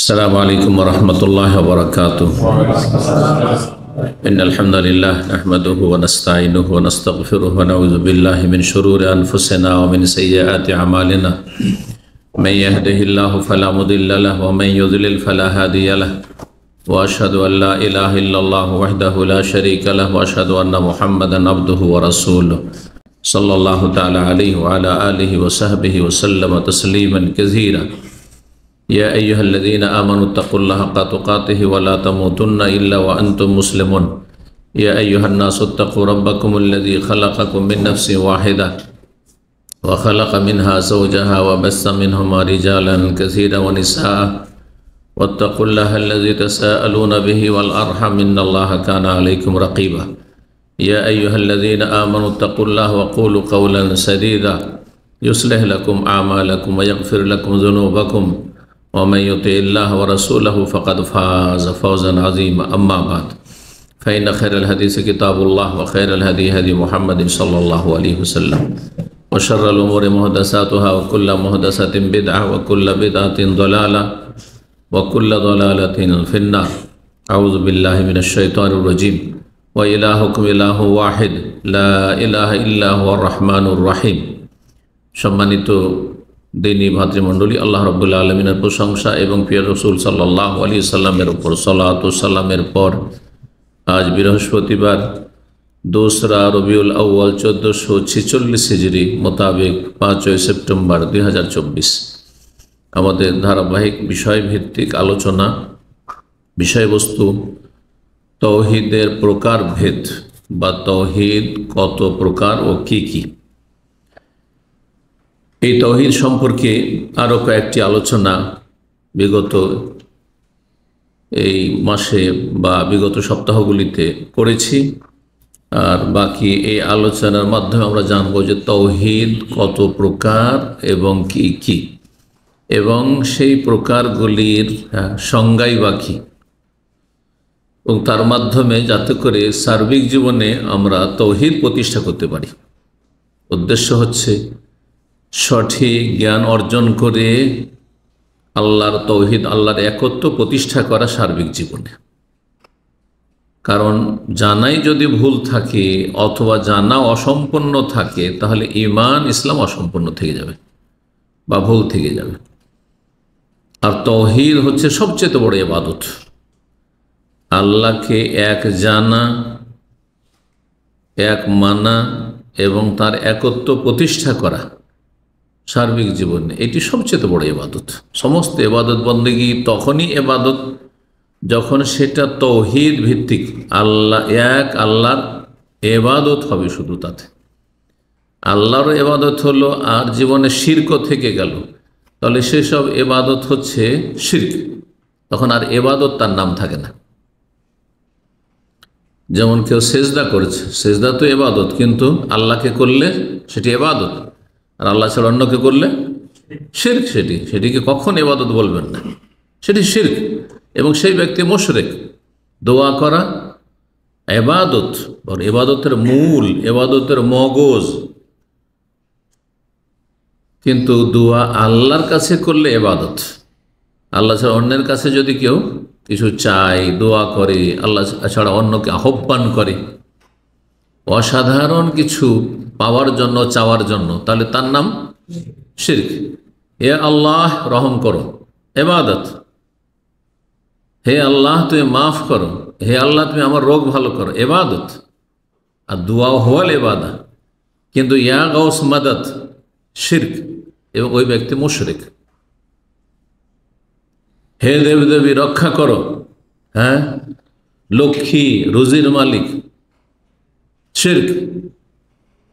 السلام عليكم ورحمة الله وبركاته. إن الحمد لله نحمده ونستعينه ونستغفره ونعوذ بالله من شرور أنفسنا ومن سيئات أعمالنا. من يهده الله فلا مضل له ومن يضلل فلا هادي له. وأشهد أن لا إله إلا الله وحده لا شريك له وأشهد أن محمدا عبده ورسوله صلى الله تعالى عليه وعلى آله وصحبه وسلم تسليما كثيرا. يا أيها الذين آمنوا اتقوا الله حق تقاته ولا تموتن إلا وأنتم مسلمون. يا أيها الناس اتقوا ربكم الذي خلقكم من نفس واحدة وخلق منها زوجها وبث منهما رجالا كثيرا ونساء واتقوا الله الذي تساءلون به والأرحم إن الله كان عليكم رقيبا. يا أيها الذين آمنوا اتقوا الله وقولوا قولا سديدا يصلح لكم أعمالكم ويغفر لكم ذنوبكم ومن يطع الله ورسوله فقد فاز فوزا عظيما. أما بعد فإن خير الحديث كتاب الله وخير الهدي هدي محمد صلى الله عليه وسلم وشر الأمور محدثاتها وكل محدثة بدعة وكل بدعة ضلالة وكل ضلالة في النار. أعوذ بالله من الشيطان الرجيم. وإلهكم إله واحد لا إله إلا هو الرحمن الرحيم. সম্মানিত দিনী ভাতৃমণ্ডলী, আল্লাহ রাব্বুল আলামিনের প্রশংসা এবং প্রিয় রাসূল সাল্লাল্লাহু আলাইহি সাল্লামের উপর সালাত ও সালামের পর আজ বৃহস্পতিবার 2রা রবিউল আউয়াল 1446 হিজরি মোতাবেক 5 সেপ্টেম্বর 2024 আমাদের ধারাবাহিক বিষয়ভিত্তিক আলোচনা, বিষয়বস্তু তাওহীদের প্রকারভেদ বা তাওহীদ কত প্রকার ও কি কি। এই তাওহীদ সম্পর্কে আরও কয়েকটি আলোচনা বিগত এই মাসে বা বিগত সপ্তাহগুলিতে করেছি, আর বাকি এই আলোচনার মাধ্যমে আমরা জানব যে তাওহীদ কত প্রকার এবং কি কি, এবং সেই প্রকারগুলির সংজ্ঞাই বা কী, এবং তার মাধ্যমে যাতে করে সার্বিক জীবনে আমরা তাওহীদ প্রতিষ্ঠা করতে পারি। উদ্দেশ্য হচ্ছে সঠিক জ্ঞান অর্জন করে আল্লাহর তাওহীদ, আল্লাহর একত্ব প্রতিষ্ঠা করা সার্বিক জীবনে। কারণ জানাই যদি ভুল থাকে অথবা জানা অসম্পূর্ণ থাকে তাহলে ঈমান ইসলাম অসম্পূর্ণ থেকে যাবে বা ভুল থেকে যাবে। আর তাওহীদ হচ্ছে সবচেয়ে বড় ইবাদত। আল্লাহকে এক জানা, এক মানা এবং তার একত্ব প্রতিষ্ঠা করা সার্বিক জীবনে, এটি সবচেয়ে বড় ইবাদত। সমস্ত ইবাদত বন্দেগী তখনই ইবাদত যখন সেটা তাওহীদ ভিত্তিক, আল্লাহ এক, আল্লাহর ইবাদত হবে শুধু। তাতে আল্লাহর ইবাদত হলো আর জীবনে শিরক থেকে গেল, তাহলে সেসব ইবাদত হচ্ছে শিরক, তখন আর ইবাদত তার নাম থাকে না। যেমন কেউ সেজদা করেছে, সেজদা তো ইবাদত, কিন্তু আল্লাহকে করলে সেটি ইবাদত, আর আল্লাহ ছাড়া অন্যকে করলে শিরক। সেটিকে কখন ইবাদত বলবেন না, সেটি শিরক, এবং সেই ব্যক্তি মুশরিক। দোয়া করা ইবাদত, ইবাদতের মূল, ইবাদতের মগজ, কিন্তু দোয়া আল্লাহর কাছে করলে ইবাদত। আল্লাহ ছাড়া অন্যের কাছে যদি কেউ কিছু চায়, দোয়া করে, আল্লাহ ছাড়া অন্যকে আহ্বান করে অসাধারণ কিছু পাওয়ার জন্য, চাওয়ার জন্য, তাহলে তার নাম শিরক। হে আল্লাহ রহম করো, ইবাদত। হে আল্লাহ তুমি মাফ করো, হে আল্লাহ তুমি আমার রোগ ভালো করো, ইবাদত। আর দুয়া হওয়াল ইবাদা, কিন্তু ইয়া গাউস মাদাদ শিরক, এবং ওই ব্যক্তি মুশরিক। হে দেবদেবী রক্ষা করো, হ্যাঁ, লক্ষ্মী রুজির মালিক, শিরক,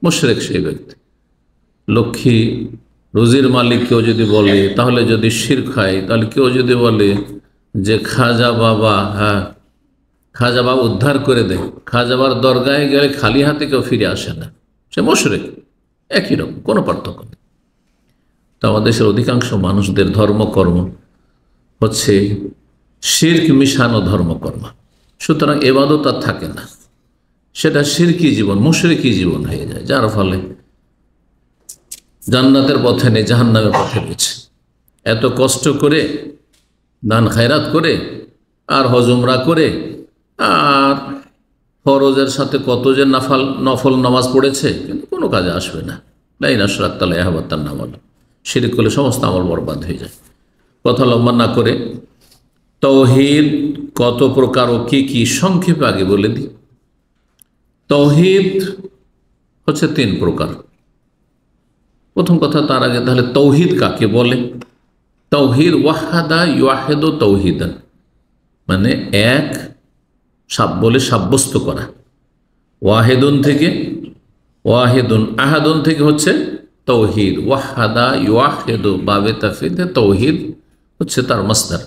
মুশরিক সেই ব্যক্তি। লক্ষ্মী রুজির মালিক কেউ যদি বলে তাহলে যদি শিরক হয়। তাহলে কেউ যদি বলে যে খাজা বাবা, হ্যাঁ, খাজা বাবা উদ্ধার করে দেয়, খাজা বাবার দরগায় গেলে খালি হাতে কেউ ফিরে আসে না, সে মুশরিক। একই রকম, কোনো পার্থক্য নেই। তো আমাদের দেশের অধিকাংশ মানুষদের ধর্মকর্ম হচ্ছে শিরক মিশানো ধর্মকর্ম, সুতরাং ইবাদত আর থাকে না, সেটা শিরকি জীবন, মুশরিকি জীবন হয়ে যায়, যার ফলে জান্নাতের পথে নেই, জাহান্নামের পথে রয়েছে। এত কষ্ট করে দান খায়রাত করে আর হজ উমরা করে আর ফরজের সাথে কত যে নফল নামাজ পড়েছে, কিন্তু কোনো কাজে আসবে না। লাইন আশরাক তালা ইয়াহবাত্তার নামাল, শিরিক করলে সমস্ত আমল বরবাদ হয়ে যায়। কথা লম্বা না করে তাওহীদ কত প্রকার ও কি কি সংক্ষেপে আগে বলে দিই। তাওহীদ হচ্ছে 3 প্রকার। প্রথম কথা তার আগে তাহলে তাওহীদ কাকে বলে? তাওহীদ ওয়াহাদা ইউহিদু তাওহীদান, মানে এক বলে সাব্যস্ত করা। ওয়াহিদুন থেকে, ওয়াহিদুন আহাদুন থেকে হচ্ছে তাওহীদ। ওয়াহাদা ইউহিদু বাবে তাফসীরে তাওহীদ হচ্ছে তার মাসদার।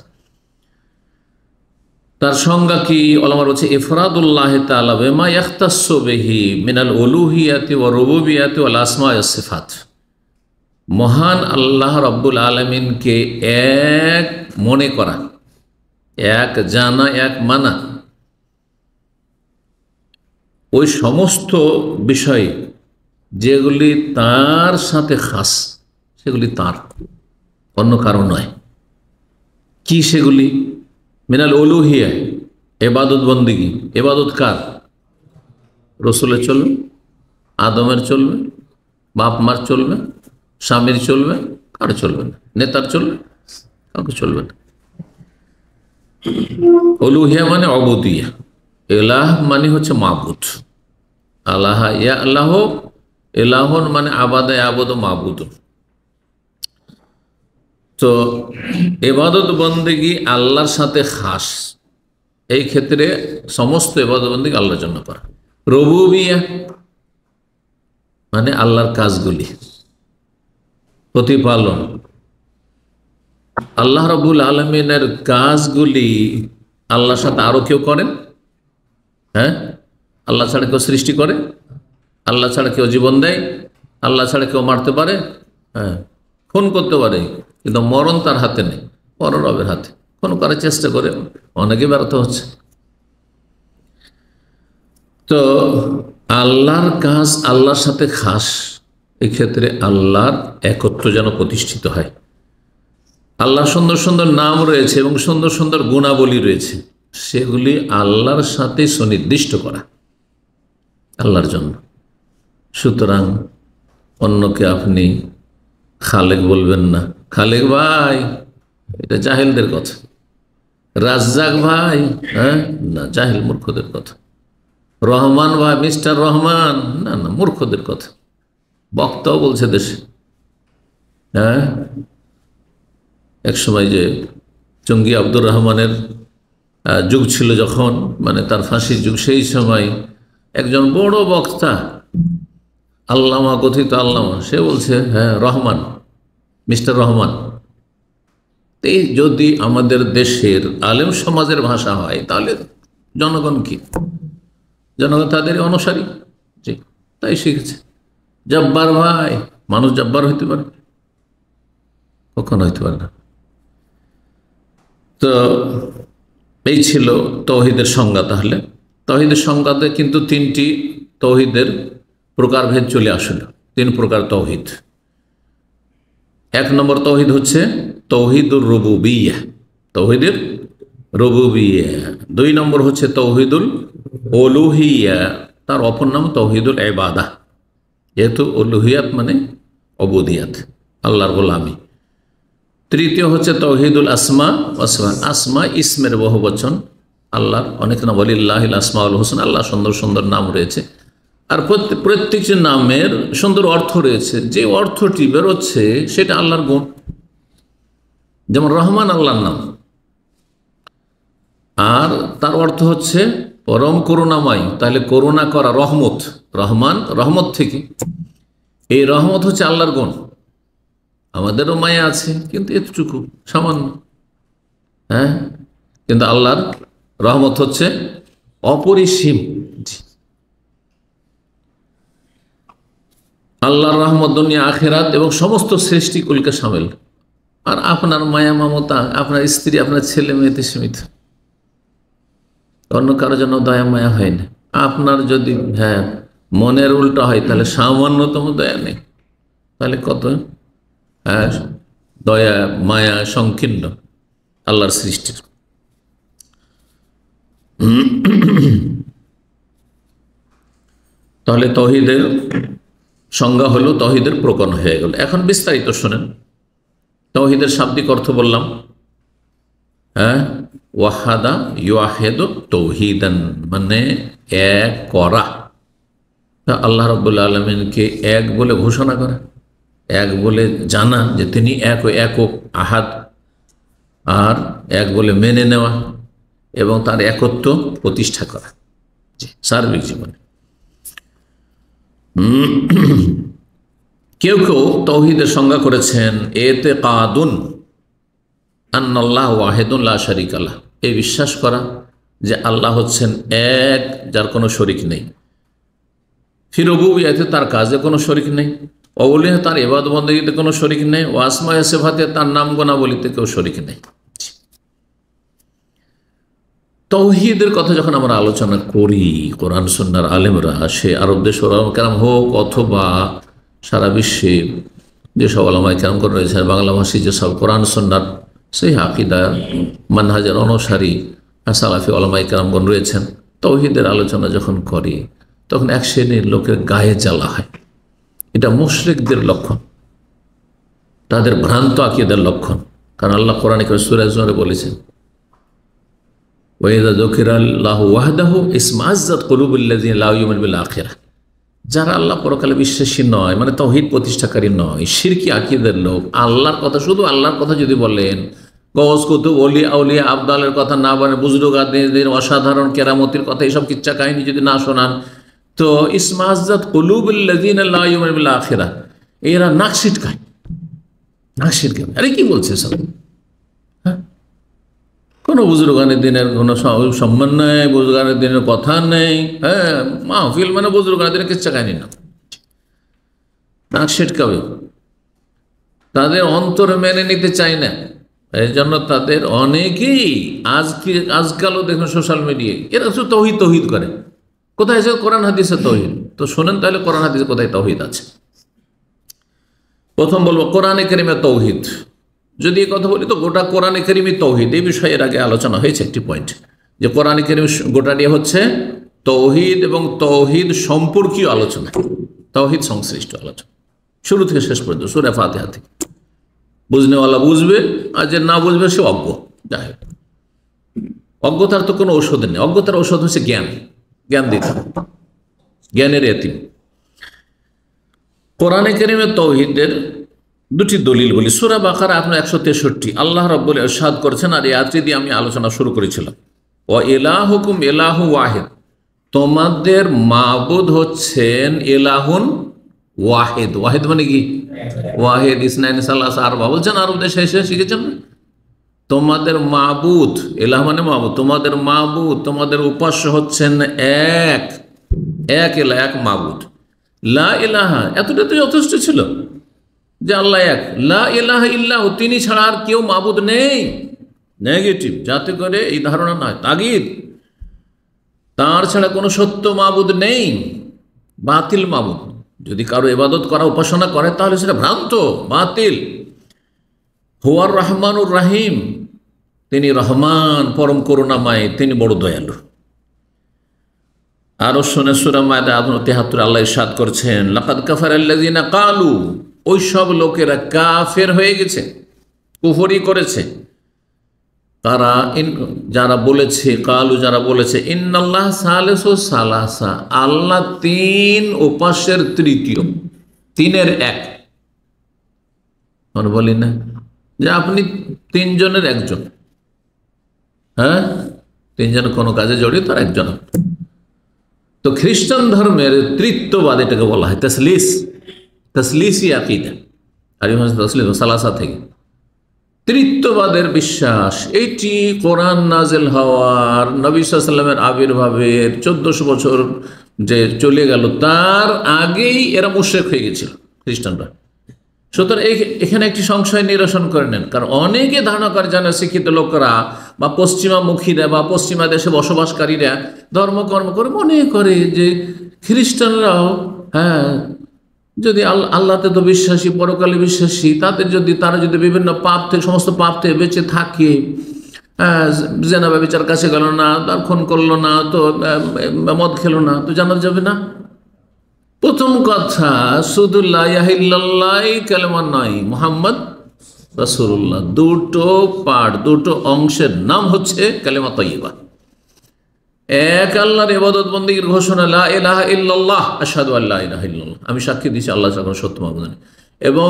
তার সংজ্ঞা কি? ওলামারা বলছে ইফরাদুল্লাহ তাআলা বিমা ইয়াখতাসসু বিহি মিনাল উলুহিয়াতি ওয়া রুবুবিয়াতি ওয়াল আসমা ওয়াস সিফাত। মহান আল্লাহ রাব্বুল আলামিনকে এক মনে করা, এক জানা, এক মানা ওই সমস্ত বিষয় যেগুলি তার সাথে খাস, সেগুলি তার, অন্য কারো নয়। কি সেগুলি? মিনাল উলুহিয়া, ইবাদত বন্দেগী। ইবাদত কার? রসুলের চলবে, আদমের চলবে, বাপ মার চলবে, স্বামীর চলবে, কারো চলবে না। নেতার চলবে, কাউকে চলবে না। উলুহিয়া মানে অবুদিয়া, এলাহ মানে হচ্ছে মাবুদ। আল্লাহ ইয়া আল্লাহ, এলাহন মানে আবাদা আবদ মাবুদ। তো ইবাদত বন্দেগী আল্লাহর সাথে খাস, এই ক্ষেত্রে সমস্ত ইবাদত বন্দেগী আল্লাহর জন্য করা। রুবুবিয়া মানে আল্লাহর কাজগুলি প্রতিপালন। আল্লাহ রাব্বুল আলামিনের কাজগুলি আল্লাহর সাথে আরো কেউ করেন? হ্যাঁ, আল্লাহ ছাড়া কেউ সৃষ্টি করে? আল্লাহ ছাড়া কেউ জীবন দেয়? আল্লাহ ছাড়া কেউ মারতে পারে? হ্যাঁ, খুন করতে পারে, কিন্তু মরণ তার হাতে নেই, পর রবের হাতে। খুন করার চেষ্টা করে, অনেকে ব্যর্থ হচ্ছে। তো আল্লাহর কাজ আল্লাহর সাথে খাস, এক্ষেত্রে আল্লাহর একত্ব যেন প্রতিষ্ঠিত হয়। আল্লাহ সুন্দর সুন্দর নাম রয়েছে এবং সুন্দর সুন্দর গুণাবলী রয়েছে, সেগুলি আল্লাহর সাথে সুনির্দিষ্ট করা আল্লাহর জন্য। সুতরাং অন্যকে আপনি খালেক বলবেন না। খালেক ভাই, এটা জাহেলদের কথা। রাজ্জাক ভাই, হ্যাঁ না, জাহেল মূর্খদের কথা। রহমান ভাই, মিস্টার রহমান, না না, মূর্খদের কথা। বক্তাও বলছে দেশে, হ্যাঁ, এক সময় যে জঙ্গি আব্দুর রহমানের যুগ ছিল যখন, মানে তার ফাঁসির যুগ, সেই সময় একজন বড় বক্তা, আল্লামা, কথিত আল্লামা, সে বলছে হ্যাঁ রহমান, মিস্টার রহমান। এই যদি আমাদের দেশের আলেম সমাজের ভাষা হয়, তাহলে জনগণ কি? জনগণ তাদের অনুসারী, জি, তাই শিখেছে। জব্বার ভাই, মানুষ জব্বার হইতে পারে? কখনো হইতে পারে না। তো এই ছিল তাওহীদের সংজ্ঞা। তাহলে তাওহীদের সংজ্ঞাতে কিন্তু 3টি তাওহীদের প্রকারভেদ চলে আসলো। 3 প্রকার তাওহীদ। 1 নম্বর তাওহীদ হচ্ছে তাওহীদুর রুবুবিয়্যাহ, তাওহীদের রুবুবিয়্যাহ। 2 নম্বর হচ্ছে তাওহীদুল উলুহিয়্যাহ, তার অপর নাম তাওহীদুল ইবাদাহ, যেহেতু উলুহিয়াত মানে উবুদিয়াত, আল্লাহর গোলামি। 3য় হচ্ছে তাওহীদুল আসমা ওয়া সিফাত, আসমা ইসমের বহুবচন। আল্লাহর অনেক নাম, ওয়ালিল্লাহিল আসমাউল হুসনা, আল্লাহ সুন্দর সুন্দর নাম রয়েছে, আর প্রত্যেকটি নামের সুন্দর অর্থ রয়েছে। যে অর্থটি বেরোচ্ছে সেটা আল্লাহর গুণ। যেমন রহমান আল্লাহর নাম, আর তার অর্থ হচ্ছে পরম করুণাময়, তাহলে করুণা করা, রহমত। রহমান রহমত থেকে, এই রহমত হচ্ছে আল্লাহর গুণ। আমাদেরও মায়া আছে, কিন্তু এতটুকু সামান্য, হ্যাঁ, কিন্তু আল্লাহর রহমত হচ্ছে অপরিসীম। আল্লাহর রহমত দুনিয়া আখিরাত এবং সমস্ত সৃষ্টিকুলকে সামিল। আর আপনার মায়া মমতা আপনার স্ত্রী, আপনার ছেলে মেয়েতে সীমিত, অন্য কারো জন্য দয়া মায়া হয় না। আপনার যদি হ্যাঁ মনের উল্টা হয়, তাহলে সামান্যতম দয়া নেই, তাহলে কত দয়া মায়া সংকীর্ণ। আল্লাহর সৃষ্টির। তাহলে তৌহিদের সংজ্ঞা হলো, তৌহিদের প্রকরণ হয়ে গেল। এখন বিস্তারিত শোনেন। তৌহিদের শাব্দিক অর্থ বললাম, হ্যাঁ, ওয়াহাদা ইউয়াহিদু তৌহিদান, মানে এক করা। আল্লাহ রাব্বুল আলামিনকে এক বলে ঘোষণা করা, এক বলে জানা যে তিনি এক ও একক আহাদ, আর এক বলে মেনে নেওয়া এবং তার একত্ব প্রতিষ্ঠা করা সার্বিক জীবনে। কেউ কেউ তৌহিদের সংজ্ঞা করেছেন এতেকাদুন আন্নাল্লাহ ওয়াহিদুন লা শারীকা লাহ, এই বিশ্বাস করা যে আল্লাহ হচ্ছেন এক, যার কোনো শরিক নেই। ফি রুবুবিয়্যাতে, তার কাজে কোনো শরিক নেই। ওউলিয়া, তার ইবাদত বন্দেগীতে কোনো শরিক নেই। ও আসমায়ে সিফাতে, তার নাম গুণাবলীতে কেউ শরিক নেই। তৌহিদের কথা যখন আমরা আলোচনা করি, কোরআন সুন্নাহর আলেমরা, সে আরব দেশ ওলামা কেরাম হোক অথবা সারা বিশ্বে যেসব ওলামায়ে কেরামগণ রয়েছেন, বাংলাভাষী যেসব কোরআন সুন্নাহর সেই আকীদা মানহাজের অনুসারী সালাফি ওলামায়ে কেরামগণ রয়েছেন, তৌহিদের আলোচনা যখন করি তখন এক শ্রেণীর লোকের গায়ে জ্বালা হয়। এটা মুশরিকদের লক্ষণ, তাদের ভ্রান্ত আকীদার লক্ষণ। কারণ আল্লাহ কোরআনে সূরা জুমারে বলেছেন, ওয়াইযা যুকিরাল্লাহু ওয়াহদাহু ইসমাজ্জাত কুলুবুল্লাযিনা লা ইউমিনুনা বিল আখিরাহ, যারা আল্লাহ পরকালে বিশ্বাসী নয়, মানে তাওহীদ প্রতিষ্ঠাকারী নয়, শিরকি আকীদার লোক, আল্লাহর কথা, শুধু আল্লাহর কথা যদি বলেন, গওস কুতুব ওলি আউলিয়া আবদালের কথা না বলেন, বুজুর্গদের অসাধারণ কেরামতির কথা, এইসব কিচ্ছা কাহিনী যদি না শোনান, তো ইসমাজ্জাত কুলুবুল্লাযিনা লা ইউমিনুনা বিল আখিরাহ, এরা নাক ছিটকায়। আরে কি বলছে সব? হ্যাঁ, কোনো বুজুর্গানের দিনের কোনো সম্মান নেই, বুজুর্গানের দিনের কথা নেই। হ্যাঁ, মাহফিল মানে বুজুর্গানের দিনের কিচ্ছা কাহিনী না, নাক ছিটকাবে। তাদের অন্তর মেনে নিতে চায় না, এই জন্য তাদের অনেকেই আজকালও দেখুন সোশ্যাল মিডিয়ায় এরা শুধু তৌহিদ করে। কোথায় আছে কোরআন হাদিসে তৌহিদ? তো শোনেন তাহলে কোরআন হাদিসে কোথায় তৌহিদ আছে। প্রথম বলবো কোরআনে কারিমে তৌহিদ। যদি এই কথা বলি তো গোটা কোরআনে কারিমে তৌহিদ, এই বিষয়ে এর আগে আলোচনা হয়েছে একটি পয়েন্ট, যে কোরআনে কারিম গোটাটি হচ্ছে তৌহিদ এবং তৌহিদ সম্পর্কীয় আলোচনা, তৌহিদ সংশ্লিষ্ট আলোচনা, শুরু থেকে শেষ পর্যন্ত, সূরা ফাতিহা থেকে। বুঝনেওয়ালা বুঝবে, আর যে না বুঝবে সে অজ্ঞ। যাই হোক, অজ্ঞতার তো কোনো ঔষধ নেই। অজ্ঞতার ঔষধ হচ্ছে জ্ঞান, জ্ঞান দিতে, জ্ঞানের এতিম। কোরআনে কারিমে তৌহিদের দুটি দলিল বলি। সূরা বাকারা আপনার 163 আল্লাহ রাব্বুল ইরশাদ করেছেন, আর এই আয়াতটি দিয়ে আমি আলোচনা শুরু করেছিলাম, ওয়া ইলাহুকুম ইলাহু ওয়াহিদ, তোমাদের মাবুদ হচ্ছেন ইলাহুন ওয়াহিদ। ওয়াহিদ মানে কি? ওয়াহিদ, ইসনাইন সালাসা আরবা বলছেন আরব দেশে এসে শিখেছেন। তোমাদের মাবুদ, ইলাহ মানে মাবুদ, তোমাদের মাবুদ, তোমাদের উপাস্য হচ্ছেন এক, এক ইলাহ, এক মাবুদ। লা ইলাহা, এতটা তো যথেষ্ট ছিল যে আল্লাহ এক। লা ইলাহা ইল্লাহু, তিনি ছাড়া আর কেউ মাবুদ নেই। নেগেটিভ, যাতে করে এই ধারণা নয়, তাগিদ, তার ছাড়া কোনো সত্য মাবুদ নেই, বাতিল মাবুদ। যদি কারো ইবাদত করা, উপাসনা করে, তাহলে সেটা ভ্রান্ত, বাতিল। হুয়ার রহমানুর রাহিম, তিনি রহমান, পরম করুণাময়, তিনি বড় দয়ালু। আরো শুনে সূরা মায়দা 73 আল্লাহ ইরশাদ করছেন, লাকাদ কাফারাল্লাযিনা ক্বালু, ওই সব লোকেরা কাফের হয়ে গেছে, কুফরি করেছে। তারা যারা বলেছে, কালু যারা বলেছে, ইন্নাল্লাহ সালিসু সালাসা, আল্লাহ তিন, উপাস্যের তৃতীয়, তিনের এক। আমরা বলি না যে আপনি তিনজনের একজন? হ্যাঁ, তিনজন কোনো কাজে জড়িত, আর একজন। তো খ্রিস্টান ধর্মের তৃত্ববাদ এটাকে বলা হয় তাসলিস, তাসলিসি আকীদা, আর তাসলিস সালাসা থেকে তৃত্ববাদের বিশ্বাস। এইটি কোরআন নাজেল হওয়ার, নবী সাল্লাল্লাহু আলাইহি ওয়াসাল্লামের আবির্ভাবের 1400 বছর যে চলে গেল, তার আগেই এরা মুশরিক হয়ে গেছিল খ্রিস্টানরা। সুতরাং এখানে একটি সংশয় নিরসন করে নেন, কারণ অনেকে ধারণা করে, জানে শিক্ষিত লোকেরা বা পশ্চিমামুখীরা বা পশ্চিমা দেশে বসবাসকারীরা ধর্মকর্ম করে মনে করে যে খ্রিস্টানরাও, হ্যাঁ, যদি আল্লাহতে তো বিশ্বাসী, পরকালে বিশ্বাসী, তারা যদি বিভিন্ন পাপ থেকে, সমস্ত পাপ থেকে বেঁচে থাকে, জেনা ব্যভিচার কাছে গেল না, তার খুন করলো না, তো মদ খেলো না, তো জান্নাত যাবে না? প্রথম কথা শুধু লা ইলাহা ইল্লাল্লাহ কালেমা নয়, মুহাম্মদ রাসূলুল্লাহ, দুটো পার্ট, দুটো অংশের নাম হচ্ছে কালেমা তাইয়্যিবা। এক আল্লাহর ইবাদত বন্দেগীর ঘোষণা, লা ইলাহা ইল্লাল্লাহ আশহাদু আল্লা ইলাহা ইল্লাল্লাহ, আমি সাক্ষী দিচ্ছি আল্লাহ ছাড়া কোনো সত্য মাবুদ নেই, এবং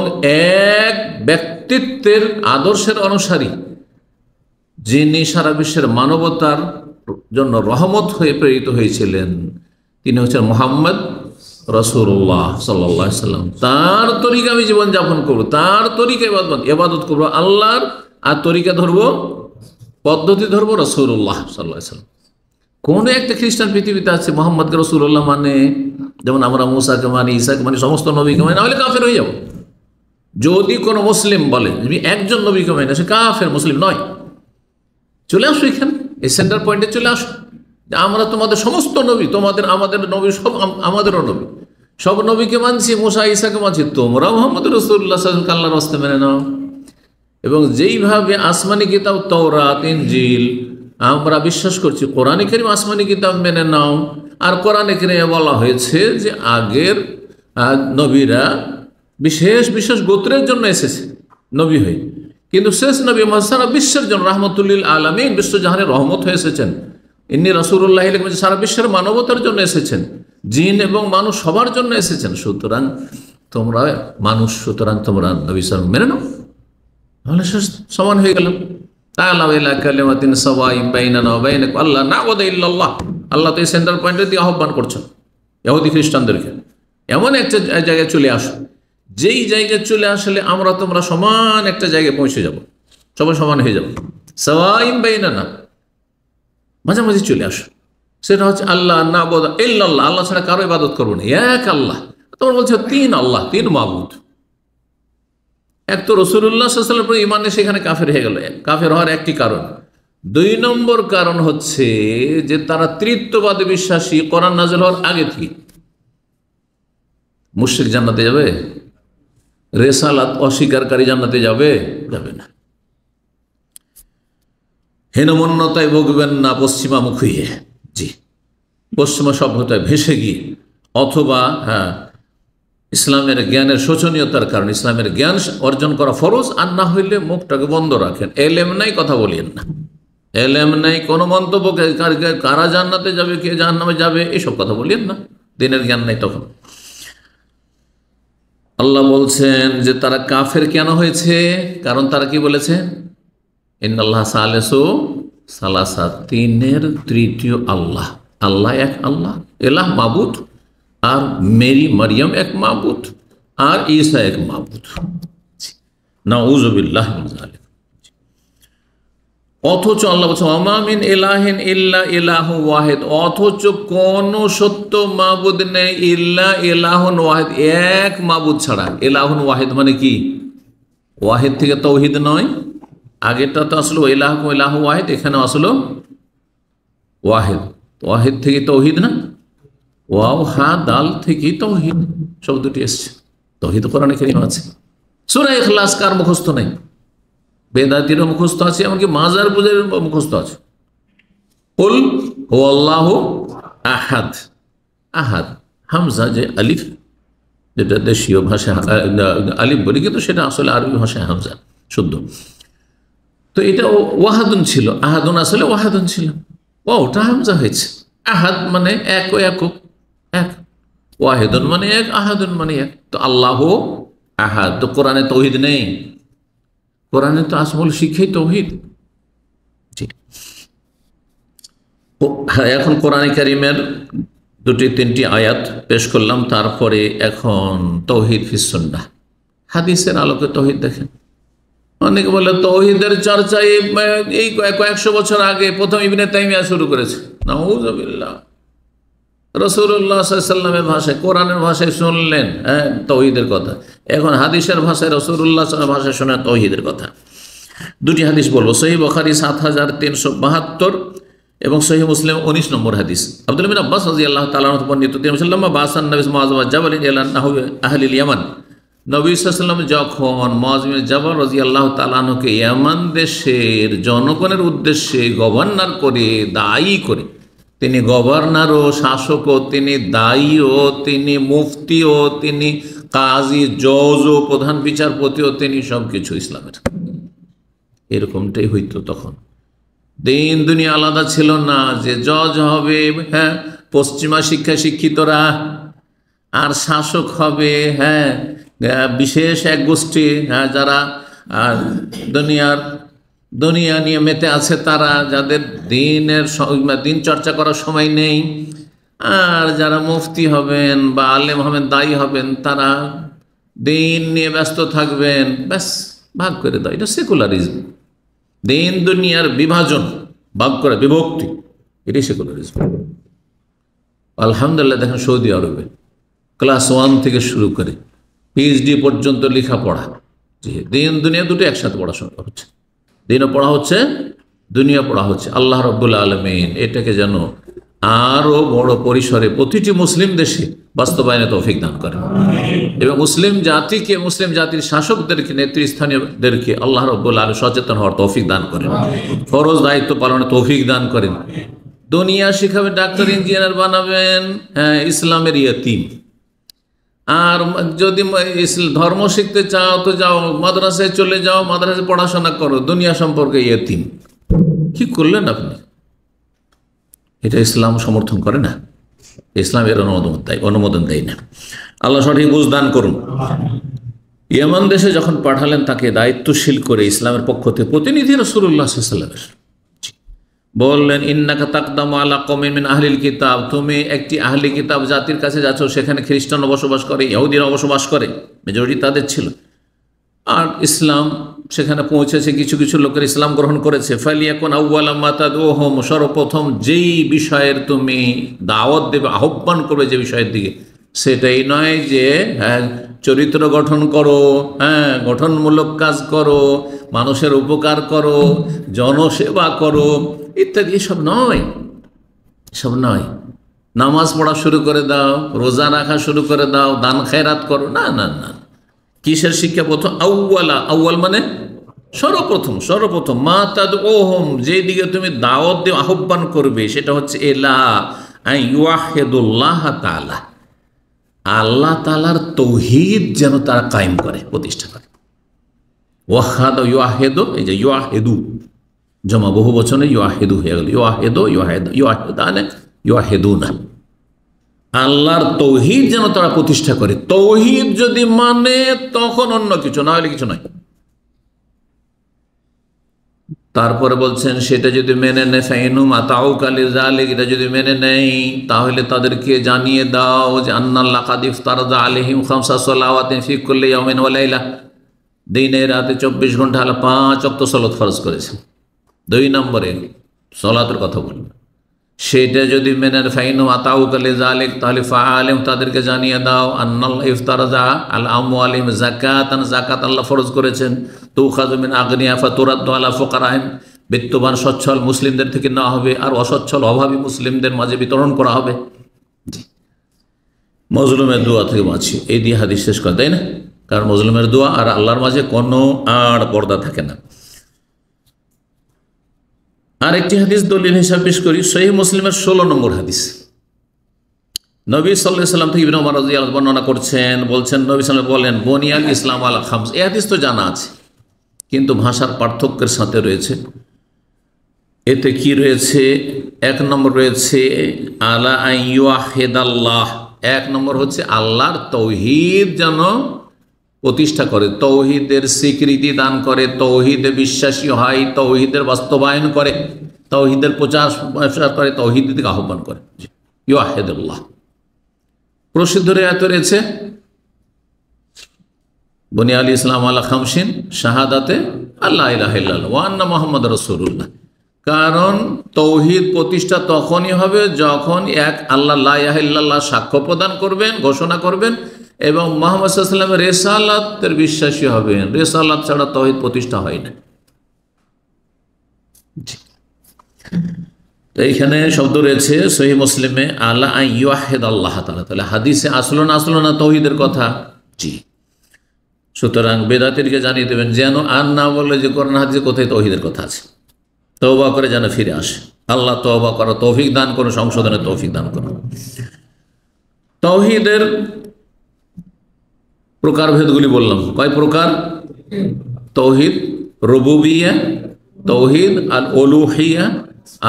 এক ব্যক্তিত্বের আদর্শের অনুসারী যিনি সারা বিশ্বের মানবতার জন্য রহমত হয়ে প্রেরিত হয়েছিলেন, তিনি হচ্ছেন মুহাম্মদ রাসূলুল্লাহ সাল্লাল্লাহু আলাইহি সাল্লাম। তার তরিকা আমি জীবন যাপন করবো, তার তরিকা ইবাদত করবো আল্লাহর, আর তরিকা ধরবো, পদ্ধতি ধরবো রাসূলুল্লাহ সাল্লাল্লাহু আলাইহি সাল্লাম। কোন একটা খ্রিস্টান পৃথিবীতে আছে মুহাম্মদকে রাসূলুল্লাহ মানে, যেমন আমরা মুসাকে মানি, ঈসাকে মানি, সমস্ত নবীকে মানি, নাহলে কাফের হয়ে যাব। যদি কোনো মুসলিম বলে আমি একজন নবীকে মানি না, সে কাফের, মুসলিম নয়। চলে আসো এখানে, এই সেন্টার পয়েন্টে চলে আসো, আমরা তোমাদের সমস্ত নবী, আমাদের নবী সব আমাদেরও নবী, সব নবীকে মানছি, মুসা ঈসাকে মানছি, তোমরা মুহাম্মদ রাসূলুল্লাহ সাল্লাল্লাহু আলাইহি ওয়াসাল্লাম আল্লাহর রাস্তা মেনে নাও। এবং যেইভাবে আসমানি কিতাব তাওরাত, ইনজিল আমরা বিশ্বাস করছি, কোরআনে কারীম আসমানি কিতাব মেনে নাও। আর কোরআনে কারীমে বলা হয়েছে যে আগের নবীরা বিশেষ বিশেষ গোত্রের জন্য এসেছে নবী হয়ে, কিন্তু শেষ নবী মুহাম্মদ সারা বিশ্বের জন্য রাহমাতুল লিল আলামিন, বিশ্বজাহানের রহমত হয়ে এসেছেন। ইন্নী রাসূলুল্লাহ ইলাইকুম, সারা বিশ্বের মানবতার জন্য এসেছেন, জিন এবং মানুষ সবার জন্য এসেছেন। সুতরাং তোমরা মানুষ, সুতরাং তোমরা নবী সাল্লাল্লাহু আলাইহি ওয়াসাল্লাম মেনে নাও, তাহলে সমান হয়ে গেল। তাআলাউ ইলা কালিমাতিন সাওয়াইন বাইনানা ওয়া বাইনাকুম আল্লা না'বুদা ইল্লাল্লাহ। আল্লাহ তো এই সেন্টার পয়েন্টে দিয়ে আহ্বান করছেন ইহুদি খ্রিস্টানদেরকে, এমন একটা জায়গায় চলে আসো, যেই জায়গায় চলে আসলে আমরা তোমরা সমান একটা জায়গায় পৌঁছে যাব, সবাই সমান হয়ে যাব। সাওয়াইন বাইনানা, মাঝামাঝি চলে আসো, সেটা হচ্ছে আল্লাহ না'বুদা ইল্লাল্লাহ, আল্লাহ ছাড়া কারো ইবাদত করবো না, এক আল্লাহ। তোমরা বলছো তিন আল্লাহ, তিন মাবুদ। এক তো রাসূলুল্লাহ সাল্লাল্লাহু আলাইহি ওয়াসাল্লামের ঈমানে সেখানে কাফের হয়ে গেল, কাফের হওয়ার একটি কারণ। দুই নম্বর কারণ হচ্ছে যে তারা তৃতীয়বাদে বিশ্বাসী, কোরআন নাযিল হওয়ার আগে থেকে। মুশরিক জান্নাতে যাবে? রিসালাত অস্বীকারী জান্নাতে যাবে? যাবে না। হীনমন্যতায় ভুগবেন না পশ্চিমামুখ হয়ে, জি, পশ্চিমা সভ্যতায় ভেসে গিয়ে, অথবা ইসলামের জ্ঞানের শোচনীয়তার কারণে ইসলামের জ্ঞান অর্জন করা ফরজ, আর না হইলে মুখটাকে বন্ধ রাখেন। এলেম নাই, কথা বলিয়েন না। এলেম নাই, কোনো মন্তব্য, কারা জান্নাতে যাবে, কে জাহান্নামে যাবে, এসব কথা বলিয়েন না, দিনের জ্ঞান নাই তখন। আল্লাহ বলছেন যে তারা কাফের কেন হয়েছে, কারণ তারা কি বলেছে, ইন্নাল্লাহ সালেসু সালাসা, তিনের তৃতীয় আল্লাহ। আল্লাহ এক আল্লাহ, এলাহ মাবুদ, আর মেরি মারিয়াম এক মাবুদ, আর ঈসা এক মাবুদ। নাউযু বিল্লাহি মিন যালিক। অথচ আল্লাহ বলছেন ওয়া মিন ইলাহিন ইল্লা ইলাহু ওয়াহিদ, অথচ কোন সত্য মাবুদ নেই ইল্লা ইলাহুন ওয়াহিদ, এক মাবুদ ছাড়া। ইলাহুন ওয়াহিদ মানে কি? ওয়াহিদ থেকে তাওহীদ নয়, আগেরটা তো আসলে ইলাহু ইলাহু ওয়াহিদ, এখানে আসলে ওয়াহিদ, ওয়াহিদ থেকে তাওহীদ না, ওয়াও হা দাল থেকে তাওহীদ শব্দটি এসেছে। তাওহীদ কোরআনে কারীমে আছে। সূরা ইখলাস কার মুখস্থ নাই? বেদাতিরও মুখস্থ আছে, এমনকি মাজার পূজারীর মুখস্থ আছে। কুল হুয়াল্লাহু আহাদ, আহাদ হামজা যে আলিফ, যেটা দেশীয় ভাষা আলিফ বলি, কিন্তু সেটা আসলে আরবি ভাষায় হামজা শুদ্ধ। তো এটা ওয়াহাদুন ছিল, আহাদুন আসলে ওয়াহাদুন ছিল, ওটা হামজা হয়েছে। আহাদ মানে এক, একক, এক। ওয়াহিদুন মানে এক, আহাদুন মানে এক। তো আল্লাহ আহাদ, তো কোরআনে তাওহীদ নেই? কোরআনে তো আসল শিক্ষাই তাওহীদ। এখন কোরআনে কারীমের দুটি তিনটি আয়াত পেশ করলাম, তারপরে এখন তাওহীদ ফিস সুন্নাহ, হাদিসের আলোকে তাওহীদ দেখেন। অনেকে বলে তাওহীদের চর্চা এই কয়েকশো বছর আগে প্রথম ইবনে তাইমিয়া শুরু করেছে। নাউযু বিল্লাহ। রাসূলুল্লাহ সাল্লাল্লাহু আলাইহি ওয়াসাল্লামের ভাষায়, কোরআনের ভাষায় শুনলেন তাওহীদের কথা, এখন হাদিসের ভাষায় রাসূলুল্লাহ সাল্লাল্লাহু আলাইহি ওয়াসাল্লামের ভাষায় শোনেন তাওহীদের কথা। দুটি হাদিস বলবো, সহিহ বুখারী ৭৩৭২ এবং সহিহ মুসলিম ১৯ নম্বর হাদিস। আব্দুল্লাহ বিন আব্বাস রাদিয়াল্লাহু তাআলা আনহু বর্ণিত, তিনি বলেন, লাম্মা বাসান নবী মুআয ওয়া জাবাল ইলা নাহু আহলিল ইয়ামান, নবী সাল্লাল্লাহু আলাইহি ওয়াসাল্লাম যখন মুআয বিন জাবাল রাদিয়াল্লাহু তাআলা আনহুকে ইয়ামান দেশের জনগণের উদ্দেশ্যে গভর্নর করে, দায়ী করে, তিনি গভর্নরও, শাসকও, তিনি দায়ীও, তিনি মুফতিও, তিনি কাজী, জজও, প্রধান বিচারপতিও, তিনি সব কিছু ইসলামের। এরকমটাই হইতো তখন। দিন দুনিয়া আলাদা ছিল না যে জজ হবে হ্যাঁ পশ্চিমা শিক্ষা শিক্ষিতরা, আর শাসক হবে হ্যাঁ বিশেষ এক গোষ্ঠী, হ্যাঁ যারা দুনিয়া নিয়ে মেতে আছে, তারা যাদের দিন চর্চা করার সময় নেই। আর যারা মুফতি হবেন বা আলেম হবেন, দায়ী হবেন, তারা দিন নিয়ে ব্যস্ত থাকবেন। ব্যাস, ভাগ করে দাও। এটা সেকুলারিজম। দিন দুনিয়ার বিভাজন, ভাগ করে, বিভক্তি, এটাই সেকুলারিজম। আলহামদুলিল্লাহ দেখেন সৌদি আরবে ক্লাস 1 থেকে শুরু করে PhD পর্যন্ত লেখাপড়া, দিন দুনিয়া দুটো একসাথে পড়াশোনা হচ্ছে। দিনও পড়া হচ্ছে, দুনিয়া পড়া হচ্ছে। আল্লাহ রাব্বুল আলামিন এটাকে যেন আরও বড় পরিসরে প্রতিটি মুসলিম দেশে বাস্তবায়নে তৌফিক দান করেন, এবং মুসলিম জাতিকে, মুসলিম জাতির শাসকদেরকে, নেতৃস্থানীয়দেরকে আল্লাহ রাব্বুল আলামিন সচেতন হওয়ার তৌফিক দান করেন, ফরজ দায়িত্ব পালনে তৌফিক দান করেন। দুনিয়া শিখাবে, ডাক্তার ইঞ্জিনিয়ার বানাবেন, হ্যাঁ ইসলামের ইয়তিম। আর যদি ধর্ম শিখতে চাও তো যাও মাদ্রাসায় চলে যাও, মাদ্রাসায় পড়াশোনা করো, দুনিয়া সম্পর্কে ইয়তিম। কি করলেন আপনি? এটা ইসলাম সমর্থন করে না, ইসলাম এর অনুমোদন দেয় না। আল্লাহ সঠিক বুঝ দান করুন। ইয়েমান দেশে যখন পাঠালেন তাকে দায়িত্বশীল করে ইসলামের পক্ষ থেকে প্রতিনিধি রাসূলুল্লাহ সাল্লাল্লাহু আলাইহি ওয়াসাল্লামের, বললেন ইন্নাকা তাকদামু আলা কওমিন মিন আহলিল কিতাব, তুমি একটি আহলি কিতাব জাতির কাছে যাচ্ছ, সেখানে খ্রিস্টানরা বসবাস করে, ইহুদিরা বসবাস করে, মেজরিটি তাদের ছিল। আর ইসলাম সেখানে পৌঁছেছে, কিছু কিছু লোকের ইসলাম গ্রহণ করেছে। ফালিয়াকুন আউওয়ালা মা তাদউহুম, সর্বপ্রথম যেই বিষয়ের তুমি দাওয়াত দেবে, আহ্বান করবে যে বিষয়ের দিকে, সেটাই নয় যে হ্যাঁ চরিত্র গঠন করো, হ্যাঁ গঠনমূলক কাজ করো, মানুষের উপকার করো, জনসেবা করো ইত্যাদি, এসব নয়, এসব নয়। নামাজ পড়া শুরু করে দাও, রোজা রাখা শুরু করে দাও, দান খেরাত করো, না না না। কিসের শিক্ষা? প্রথম আউয়ালা, আউয়াল মানে সর্বপ্রথম, সর্বপ্রথম মা তাদউহুম, যেই দিকে তুমি দাওয়াত দিয়ে আহ্বান করবে, সেটা হচ্ছে এলা ইউয়াহিদুল্লাহ তাআলা, আল্লাহ তাআলার তৌহিদ যেন তারা কায়েম করে, প্রতিষ্ঠা করে। ওয়াহাদ ইউয়াহিদু, এই যে ইউয়াহিদু জমা বহু বচনে ইউয়াহিদু হয়ে গেল, ইউয়াহিদু ইউয়াহিদানে ইউয়াহিদুনা, আল্লাহর তৌহিদ যেন তারা প্রতিষ্ঠা করে। তৌহিদ যদি মানে তখন অন্য কিছু, না হলে কিছু নয়। তারপরে বলছেন সেটা যদি মেনে নেয়, ফাইনুম আতাউকা লিযালিক, এটা যদি মেনে নেয় তাহলে তাদেরকে জানিয়ে দাও যে আন্নাল্লাহ কাদ ইফতারাদা আলাইহিম খামসা সালাওয়াতিন ফি কুল্লি ইয়াউমিন ওয়া লাইলা, দিনে রাতে 24 ঘন্টা আল্লাহ 5 ওয়াক্ত সালাত ফরজ করেছেন। 2 নম্বরে সালাতের কথা বলবেন, সেটা যদি মেনে ফাইনুম আতাউকা লিযালিক, তাহলে ফাআলিম, তাদেরকে জানিয়ে দাও আন্নাল্লাহ ইফতারাদা আলা আমওয়ালিহিম যাকাতান, যাকাত আল্লাহ ফরজ করেছেন, তুখাযু মিন আগনিয়া ফাতুরাদ্দু আলা ফুকারাহিম, বিত্তবান সচ্ছল মুসলিমদের থেকে নেওয়া হবে আর অসচ্ছল অভাবী মুসলিমদের মাঝে বিতরণ করা হবে। মজলুমের দোয়া থেকে বাঁচি, এই দিয়ে হাদিস শেষ করে, তাই না? কারণ মজলুমের দোয়া আর আল্লাহর মাঝে কোনো আর পর্দা থাকে না। আর একটি হাদিস দলিল হিসাব পেশ করি, সহিহ মুসলিমের 16 নম্বর হাদিস। নবী সাল্লাল্লাহু আলাইহি ওয়াসাল্লাম থেকে ইবনে ওমর রাদিয়াল্লাহু আনহু বর্ণনা করছেন, বলছেন নবী সাল্লাল্লাহু আলাইহি ওয়াসাল্লাম বলেন বুনিয়াল ইসলাম আলা খামস। এই হাদিস তো জানা আছে, কিন্তু ভাষার পার্থক্যের সাথে রয়েছে। এতে কি রয়েছে? 1 নম্বর রয়েছে আলা আইয়ুহিদাল্লাহ, 1 নম্বর হচ্ছে আল্লাহর তৌহিদ যেন প্রতিষ্ঠা করে, তৌহিদের স্বীকৃতি দান করে, তৌহিদে বিশ্বাসী হয়, তৌহিদের বাস্তবায়ন করে, তৌহিদের প্রচার করে, তৌহিদ দিকে আহ্বান করে। ইউহিদুল্লাহ প্রসিদ্ধ রেয়াত রয়েছে বুনিয়াল ইসলাম আলা খামসিন শাহাদাতে আল্লাহ ইলাহা ইল্লাল্লাহ ওয়া আন্না মুহাম্মাদুর রাসূলুল্লাহ। কারণ তৌহিদ প্রতিষ্ঠা তখনই হবে যখন এক আল্লাহ লা ইলাহা ইল্লাল্লাহ সাক্ষ্য প্রদান করবেন, ঘোষণা করবেন, এবং মুহাম্মদ সাল্লাল্লাহু আলাইহি ওয়াসাল্লামের রিসালাতের বিশ্বাসী হবেন। রিসালাত ছাড়া তৌহিদ প্রতিষ্ঠা হয় না। তো এইখানে শব্দ রয়েছে সহিহ মুসলিমে আলা আইয়ুহিদাল্লাহ তাআলা, তাহলে হাদিসে আসলো না তৌহিদের কথা? জি। সুতরাং বেদাতিরকে জানিয়ে দেবেন যেন আর না বলে যে কোরআন হাদিসে কোথায় তৌহিদের কথা আছে, তওবা করে যেন ফিরে আসে। আল্লাহ তওবা করা তৌফিক দান করুন, সংশোধনের তৌফিক দান করুন। তাওহীদের প্রকারভেদগুলি বললাম, কয় প্রকার? তাওহীদ রুবুবিয়্যা, তাওহীদ আল উলুহিয়্যা,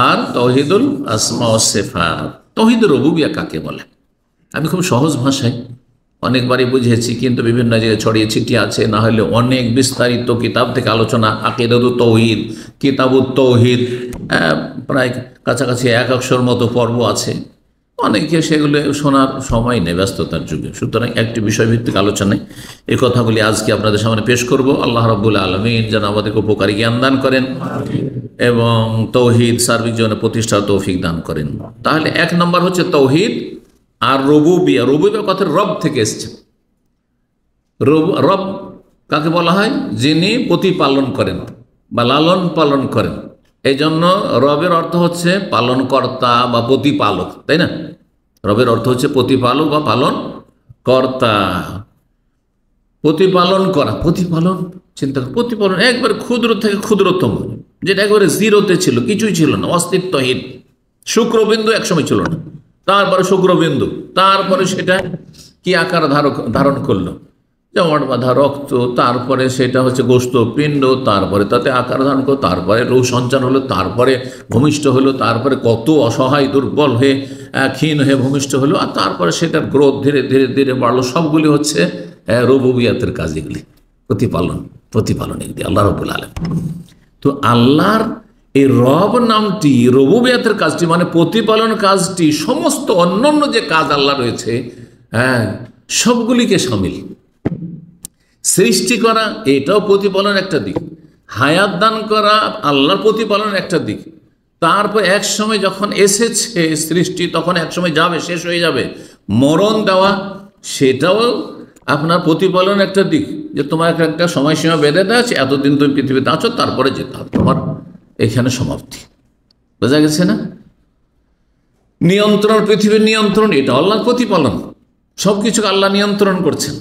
আর তাওহীদুল আসমা ওয়াস সিফাত। তাওহীদ রুবুবিয়্যা কাকে বলে? আমি খুব সহজ ভাষায় অনেকবারই বুঝিয়েছি, কিন্তু বিভিন্ন জায়গায় ছড়িয়ে ছিটিয়ে আছে, না হলে অনেক বিস্তারিত কিতাব থেকে আলোচনা। আকিদাতুত তাওহীদ, কিতাবুত তাওহীদ, প্রায় কাছাকাছি 100 মতো পর্ব আছে। অনেকে সেগুলো শোনার সময় নেই ব্যস্ততার যুগে। সুতরাং একটি বিষয়ভিত্তিক আলোচনায় এই কথাগুলি আজকে আপনাদের সামনে পেশ করব। আল্লাহ রাব্বুল আলামিন যেন আমাদেরকে উপকারী জ্ঞান দান করেন এবং তাওহীদ সার্বিক জীবনে প্রতিষ্ঠার তৌফিক দান করেন। তাহলে 1 নম্বর হচ্ছে তাওহীদ আর রুবুবিয়্যা। রুবুবিয়্যা কথার রব থেকে এসছে। রব কাকে বলা হয়? যিনি প্রতিপালন করেন বা লালন পালন করেন। এই জন্য রবের অর্থ হচ্ছে পালনকর্তা বা প্রতিপালক, তাই না? রবের অর্থ হচ্ছে প্রতিপালক বা পালন কর্তা। প্রতিপালন করা, প্রতিপালন, চিন্তা কর, প্রতিপালন একবার ক্ষুদ্র থেকে ক্ষুদ্রতম, যেটা একবারে জিরোতে ছিল, কিছুই ছিল না, অস্তিত্বহীন। শুক্রবিন্দু একসময় ছিল না, তারপরে শুক্রবিন্দু, তারপরে সেটা কি আকার ধারণ করলো, জমাট বাঁধা রক্ত, তারপরে সেটা হচ্ছে গোস্ত পিণ্ড, তারপরে তাতে আকার ধারণ করলো, তারপরে রোগ সঞ্চার হলো, তারপরে ভূমিষ্ঠ হলো, তারপরে কত অসহায় দুর্বল হয়ে ক্ষীণ হয়ে ভূমিষ্ঠ হলো, আর তারপরে সেটার গ্রোথ ধীরে ধীরে ধীরে বাড়লো। সবগুলি হচ্ছে রুবুবিয়াতের কাজ, এগুলি প্রতিপালন এগুলি আল্লাহ রাব্বুল আলামিন। তো আল্লাহর এই রব নামটি, রুবুবিয়াতের কাজটি মানে প্রতিপালন কাজটি, সমস্ত অন্যান্য যে কাজ আল্লাহ রয়েছে, সবগুলিকে শামিল। সৃষ্টি করা এটাও প্রতিপালনের একটা দিক, হায়াত দান করা আল্লাহর প্রতিপালনের একটা দিক। তারপর এক সময় যখন এসেছে সৃষ্টি, তখন এক সময় যাবে, শেষ হয়ে যাবে। মরণ দেওয়া সেটাও আপনার প্রতিপালনের একটা দিক, যে তোমার একটা সময়সীমা বেঁধে দেওয়া আছে, এতদিন তুমি পৃথিবীতে আছো, তারপরে যেতে হবে, তোমার এখানে সমাপ্তি। বোঝা গেছে না? নিয়ন্ত্রণ, পৃথিবীর নিয়ন্ত্রণ, এটা আল্লাহর প্রতিপালন। সবকিছুকে আল্লাহ নিয়ন্ত্রণ করছেন,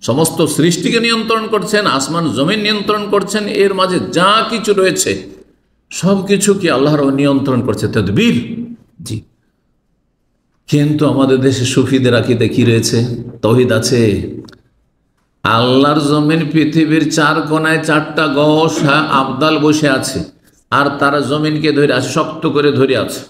সমস্ত সৃষ্টিকে নিয়ন্ত্রণ করছেন, আসমান জমিন নিয়ন্ত্রণ করছেন, এর মাঝে যা কিছু রয়েছে সব কিছু কি আল্লাহর নিয়ন্ত্রণ করছে, তাদবীর। জি, কিন্তু আমাদের দেশে সুফিদের আকীদা কি রয়েছে? তাওহীদ আছে। আল্লাহর জমিন পৃথিবীর 4 কোণায় 4টা গস আবদাল বসে আছে, আর তারা জমিনকে ধরে আছে, শক্ত করে ধরে আছে।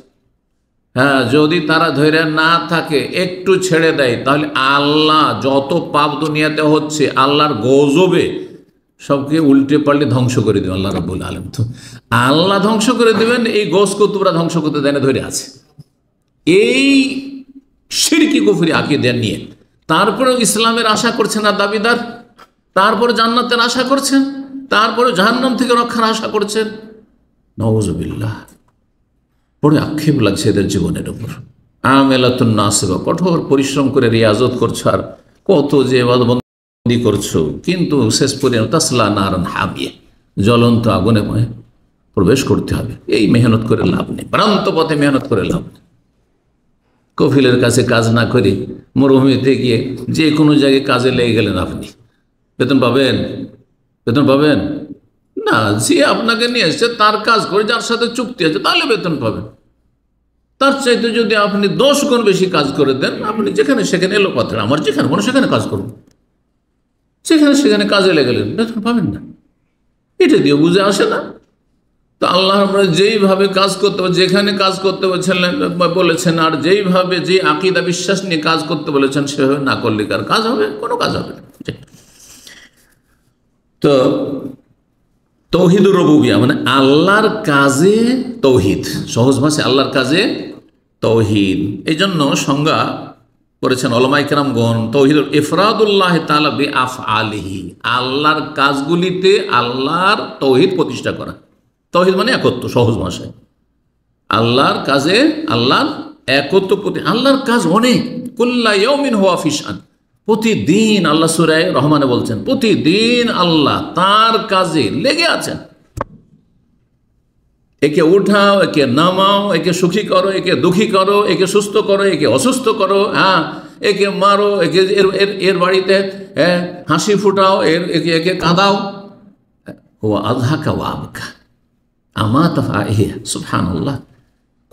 হ্যাঁ, যদি তারা ধরে না থাকে, একটু ছেড়ে দেয়, তাহলে আল্লাহ যত পাপ দুনিয়াতে হচ্ছে আল্লাহর গজবে সবকে উল্টে পাল্টে ধ্বংস করে দেবেন আল্লাহ রাব্বুল আলামিন। তো আল্লাহ ধ্বংস করে দেবেন, এই গোস কুতুবরা ধ্বংস করতে দেয় না, ধরে আছে। এই শিরকি কুফরি আকীদা নিয়ে তারপরেও ইসলামের আশা করছেন না দাবিদার, তারপরে জান্নাতের আশা করছেন, তারপরে জাহান্নাম থেকে রক্ষার আশা করছেন। নাউযুবিল্লাহ। বড় আক্ষেপ লাগছে এদের জীবনের উপর। আমেলাতুন নাসিবা, কঠোর পরিশ্রম করে রিয়াজত করছো, আর কত যে ইবাদতবন্দি করছো, কিন্তু শেষ পর্যন্ত তাসলা নারান হামিয়া, জ্বলন্ত আগুনে প্রবেশ করতে হবে। এই মেহনত করে লাভ নেই, ভ্রান্ত পথে মেহনত করে লাভ নেই। কফিলের কাছে কাজ না করে মরুভূমিতে গিয়ে যে কোনো জায়গায় কাজে লেগে গেলেন, আপনি বেতন পাবেন? বেতন পাবেন না। যে আপনাকে নিয়ে এসছে তার কাজ করে, যার সাথে চুক্তি আছে, তাহলে বেতন পাবেন। তার চাইতে যদি আপনি 10 গুণ বেশি কাজ করে দেন, আপনি যেখানে সেখানে এলো কথা, আমার যেখানে মনে সেখানে কাজ করুন, সেখানে সেখানে কাজে লেগে গেলেন, বেতন পাবেন না। এটা দিয়ে বুঝে আসে না। তো আল্লাহ আমরা যেইভাবে কাজ করতে হবে, যেখানে কাজ করতে বলেছেন, আর যেইভাবে যে আকীদা বিশ্বাস নিয়ে কাজ করতে বলেছেন, সেভাবে না করলে কার কাজ হবে? কোনো কাজ হবে না। তো তাওহীদুর রুবুবিয়্যা মানে আল্লাহর কাজে তাওহীদ, সহজ ভাষায় আল্লাহর কাজে তাওহীদ। এই জন্য সংজ্ঞা করেছেন উলামায়ে কেরামগণ, তাওহীদুল ইফরাদুল্লাহ তাআলা বিআফআলিহি, আল্লাহর কাজগুলিতে আল্লাহর তাওহীদ প্রতিষ্ঠা করা। তাওহীদ মানে একত্ব, সহজ ভাষায় আল্লাহর কাজে আল্লাহর একত্ব। আল্লাহর কাজ অনেক, কুল্লা ইয়াউমিন হুয়া ফি শান, প্রতিদিন আল্লাহ সূরা রহমানে বলছেন, প্রতিদিন আল্লাহ তার কাজে লেগে আছেন। একে উঠাও, একে নামাও, একে সুখী করো, একে দুঃখী করো, একে সুস্থ করো, একে অসুস্থ করো, হ্যাঁ, একে মারো, একে এর বাড়িতে হাসি ফুটাও, একে একে কাঁদাও। ও আযহাকা ওয়া আবকা আমাতা ফাহিয়া। সুবহানাল্লাহ,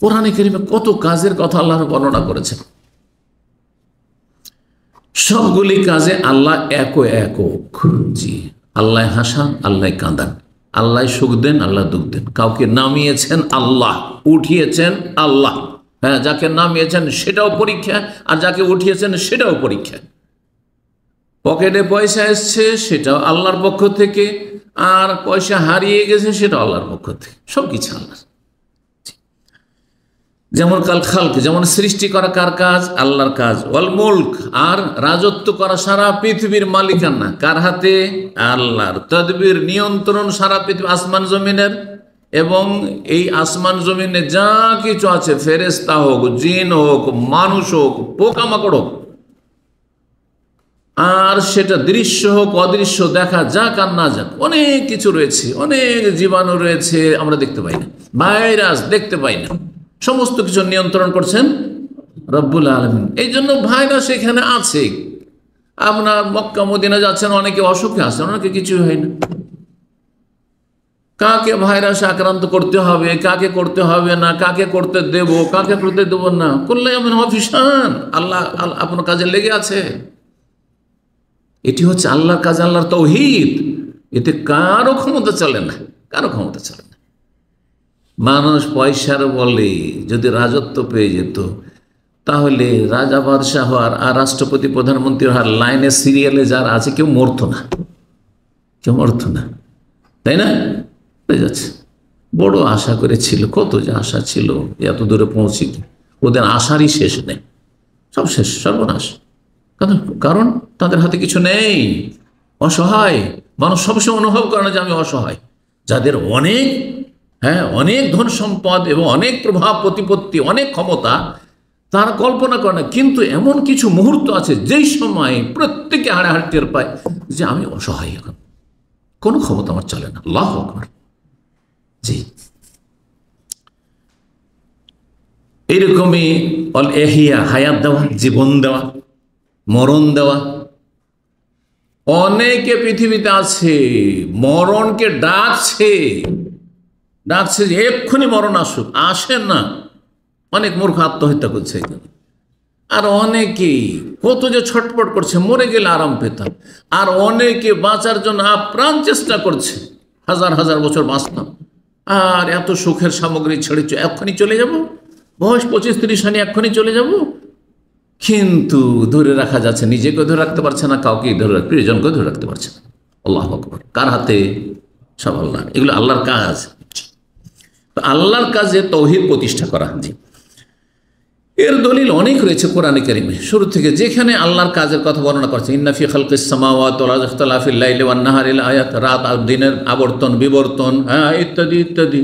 কোরআনে কারীমে কত কাজের কথা আল্লাহর বর্ণনা করেছেন। সবগুলি কাজে আল্লাহ একক। জি, আল্লাহ হাসান, আল্লাহ কাঁদান, আল্লাহ সুখ দেন, আল্লাহ দুঃখ দেন। কাউকে নামিয়েছেন আল্লাহ, উঠিয়েছেন আল্লাহ। হ্যাঁ, যাকে নামিয়েছেন সেটাও পরীক্ষা, আর যাকে উঠিয়েছেন সেটাও পরীক্ষা। পকেটে পয়সা এসছে সেটাও আল্লাহর পক্ষ থেকে, আর পয়সা হারিয়ে গেছে সেটাও আল্লাহর পক্ষ থেকে। সব কিছু আল্লাহ। যেমন কাল খালক, যেমন সৃষ্টি করা কার কাজ? আল্লাহর কাজ। ওয়াল মুলক, আর রাজত্ব করা সারা পৃথিবীর মালিকানা কার হাতে? আল্লাহর। তদবির, নিয়ন্ত্রণ সারা পৃথিবী আসমান জমিনের, এবং এই আসমান জমিনে যা কিছু আছে, ফেরেশতা হোক, জিন হোক, মানুষ হোক, পোকামাকড় হোক, আর সেটা দৃশ্য হোক অদৃশ্য, দেখা যাক আর না যাক, অনেক কিছু রয়েছে, অনেক জীবাণু রয়েছে আমরা দেখতে পাই না, ভাইরাস দেখতে পাই না, সমস্ত কিছু নিয়ন্ত্রণ করছেন রব্বুল আলামিন। এই জন্য ভাইরাস এখানে আছে। আপনার মক্কা মদিনা যাচ্ছেন, অনেকে অসুখে আছেন, অনেকে কিছু হয় না। কাকে ভাইরাস আক্রান্ত করতে হবে, কাকে করতে হবে না, কাকে করতে দেব, কাকে করতে দেব না, করলে এমন অফিসান আল্লাহ আপনার কাজে লেগে আছে। এটি হচ্ছে আল্লাহর কাজ, আল্লাহর তাওহীদ। এতে কারো ক্ষমতা চলে না, কারো ক্ষমতা চলে না। মানুষ পয়সার বলে যদি রাজত্ব পেয়ে যেত, তাহলে রাজা বাদশাহ হওয়ার আর রাষ্ট্রপতি প্রধানমন্ত্রী হওয়ার লাইনে সিরিয়ালে যারা আছে কেউ মরতো না, কেউ মরতো না, তাই না? হয়ে যাচ্ছে। বড় আশা করেছিল, কত যে আশা ছিল, এত দূরে পৌঁছিত, ওদের আশারই শেষ নেই, সব শেষ, সর্বনাশ। কারণ তাদের হাতে কিছু নেই, অসহায়। মানুষ সবসময় অনুভব করে না যে আমি অসহায়। যাদের অনেক, অনেক ধন সম্পদ এবং অনেক প্রভাব প্রতিপত্তি, অনেক ক্ষমতা, তারা কল্পনা করে না। কিন্তু এমন কিছু মুহূর্ত আছে যেই সময় প্রত্যেকে হাড়ে হাড় টের পায় যে আমি অসহায়, এখন কোনো ক্ষমতা আমার চলে না। আল্লাহু আকবার। জি, এইরকমই অল এহিয়া, হায়াত দেওয়া, জীবন দেওয়া, মরণ দেওয়া। অনেকে পৃথিবীতে আছে মরণকে ডাকছে, ডাকছে যে এক্ষুনি মরণ আসুক, আসে না। অনেক মূর্খ আত্মহত্যা করছে এখানে। আর অনেকেই কত যে ছটপট করছে, মরে গেলে আরাম পেতাম। আর অনেকে বাঁচার জন্য আপ্রাণ চেষ্টা করছে, হাজার হাজার বছর বাঁচতাম, আর এত সুখের সামগ্রী ছেড়ে এক্ষুনি চলে যাব, বয়স 25-30 সালে এক্ষুনি চলে যাব। কিন্তু ধরে রাখা যাচ্ছে, নিজেকে ধরে রাখতে পারছে না, কাউকে ধরে রাখতে, প্রিয়জনকে ধরে রাখতে পারছে না। আল্লাহু আকবার। কার হাতে? সব আল্লাহ। এগুলো আল্লাহর কাজ। আল্লাহর কাজে তাওহীদ প্রতিষ্ঠা করা। এর দলিল অনেক রয়েছে কোরআনে কারিমে। শুরু থেকে যেখানে আল্লাহর কাজের কথা বর্ণনা করছে, ইন্না ফি খালকিস সামাওয়াতি ওয়াল আরদি ইখতিলাফিল লাইলি ওয়ান নাহারি আয়াত, রাত আর দিনের আবর্তন বিবর্তন, ইত্যাদি ইত্যাদি।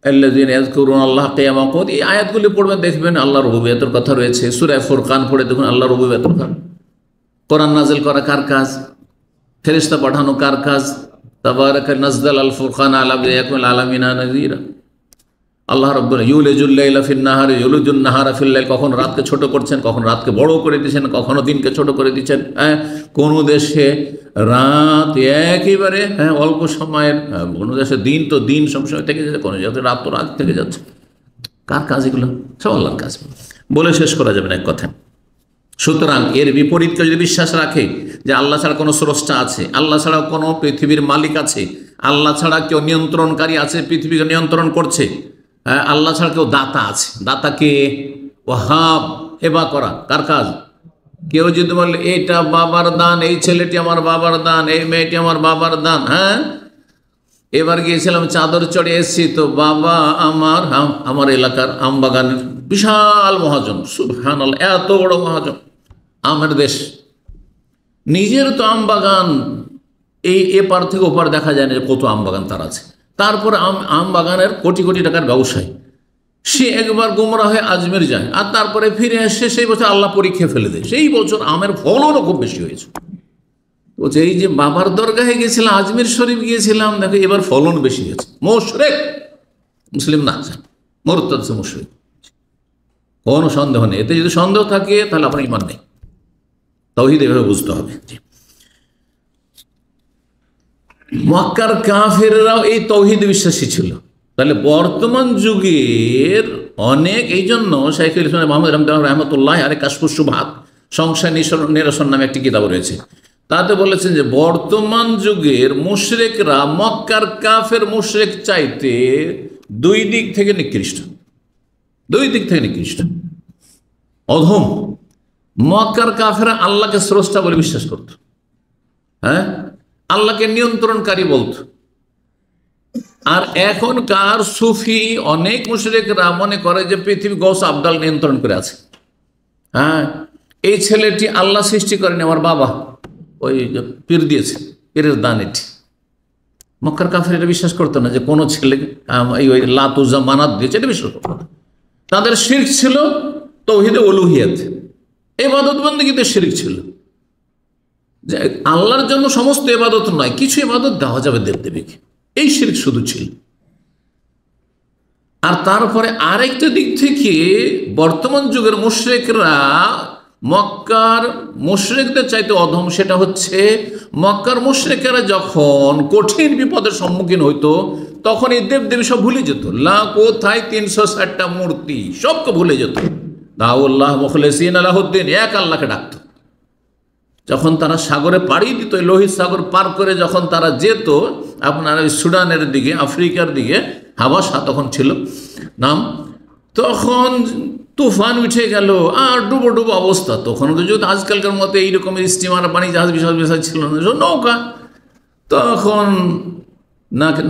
আল্লাযীনা ইয়াযকুরুনাল্লাহ কিয়ামান ওয়া কুয়ুদান। এই আয়াতগুলি পড়বেন, দেখবেন আল্লাহর রুবুবিয়তের কথা রয়েছে। সূরা ফুরকান পড়ে দেখুন আল্লাহর রুবুবিয়তের কথা। কোরআন নাযিল করা কার কাজ? ফেরেশতা পাঠানো কার কাজ? তাবারাকা নাযালাল ফুরকান আলা ইয়াকুল আলামিনা নাযীরা। আল্লাহ রাব্বুল ইউলিজুল লাইলা ফিন নাহারি ইউলিজুন নাহারা ফিল লাইল। কখন রাতকে ছোট করছেন, কখন রাতকে বড় করে দিচ্ছেন, কখনো দিনকে ছোট করে দিচ্ছেন। কোন দেশে রাত একেবারে অল্প সময়ের, কোন দেশে দিন তো দিন সবসময় থেকে যাচ্ছে, কোনো জায়গাতে রাত তো রাত থেকে যাচ্ছে। কার কাজ এগুলো? সব আল্লাহর কাজ, বলে শেষ করা যাবে না এক কথায়। সুতরাং এর বিপরীতকে যদি বিশ্বাস রাখে যে আল্লাহ ছাড়া কোনো স্রষ্টা আছে, আল্লাহ ছাড়া কোনো পৃথিবীর মালিক আছে, আল্লাহ ছাড়া কেউ নিয়ন্ত্রণকারী আছে, পৃথিবীকে নিয়ন্ত্রণ করছে, আল্লাহ ছাড়া কেউ দাতা আছে, দাতাকে ওয়াহাব, হেবা করা কার কাজ? কেউ যদি বলে এইটা বাবার দান, এই ছেলেটি আমার বাবার দান, এই মেয়েটি আমার বাবার দান। এবার গিয়েছিলাম চাদর চড়ে এসেছি, তো বাবা আমার এলাকার আম বাগানের বিশাল মহাজন, সুবহানাল্লাহ, এত বড় মহাজন, আমের দেশ, নিজের তো আম বাগান, এই এপার থেকে ওপার দেখা যায় না কত আম বাগান তার আছে। তারপরে আম বাগানের কোটি কোটি টাকার ব্যবসায়ী, সে একবার গুমরা হয়ে আজমের যায়, আর তারপরে ফিরে এসে সেই বছর আল্লাহ পরীক্ষা ফেলে দেয়, সেই বছর আমের ফলনও খুব বেশি হয়েছে। বলছে এই যে বাবার দরগাহে গিয়েছিলাম, আজমির শরীফ গিয়েছিলাম, দেখো এবার ফলন বেশি হয়েছে। মুশরিক, মুসলিম না, মুরতাদ, মুশরিক, কোনো সন্দেহ নেই। এতে যদি সন্দেহ থাকে তাহলে আপনার ঈমান নেই। তাওহীদ এভাবে বুঝতে হবে। মক্কার কাফেররাও এই তৌহিদ বিশ্বাসী ছিল। তাহলে বর্তমান যুগের অনেক, এই জন্য শাইখুল ইসলাম মোহাম্মদ রহমতুল্লাহ আরে কাশফুস শুবহাত সংশয় নিরসন নামে একটি কিতাব রয়েছে, তাতে বলেছেন যে বর্তমান যুগের মুশরিকরা মক্কার কাফের মুশরিক চাইতে দুই দিক থেকে নিকৃষ্ট, দুই দিক থেকে নিকৃষ্ট, অধম। মক্কার কাফেরা আল্লাহকে স্রষ্টা বলে বিশ্বাস করত, হ্যাঁ, আল্লাহকে নিয়ন্ত্রণকারী বলত। আর এখনকার সুফি অনেক মুশরিকরা মনে করে যে পৃথিবী গৌস আবদাল নিয়ন্ত্রণ করে আছে। হ্যাঁ, এই ছেলেটি আল্লাহ সৃষ্টি করেনি, আমার বাবা ওই পীর দিয়েছে, পীরের দান এটি। মক্কার কাফের এটা বিশ্বাস করতো না যে কোনো ছেলে ওই লাতুজা মানাত দিয়েছে, এটা বিশ্বাস করতো না। তাদের শিরক ছিল তৌহিদে উলুহিয়াত, ইবাদত বন্দেগীতে শিরক ছিল, যে আল্লাহর জন্য সমস্ত ইবাদত নয়, কিছু ইবাদত দেওয়া যাবে দেবদেবীকে, এই শিরক শুধু ছিল। আর তারপরে আরেকটা দিক থেকে বর্তমান যুগের মুশরিকরা মক্কার মুশরিকদের চাইতে অধম। সেটা হচ্ছে মক্কার মুশরিকেরা যখন কঠিন বিপদের সম্মুখীন হইতো তখন এই দেবদেবী সব ভুলে যেত। কোথায় 360টা মূর্তি সবকে ভুলে যেত। দাউল্লাহ মুখলিসিন আলাহুদ্দিন, এক আল্লাহকে ডাকত। যখন তারা সাগরে পাড়ি দিত, লোহিত সাগর পার করে যখন তারা যেত আপনার ওই সুডানের দিকে, আফ্রিকার দিকে, হাবাসা তখন ছিল নাম, তখন তুফান উঠে গেল আর ডুবো ডুবো অবস্থা। তখন যদি আজকালকার মতো এইরকমের স্টিমার, পানি জাহাজ, বিশাল বিশাল ছিল না, নৌকা। তখন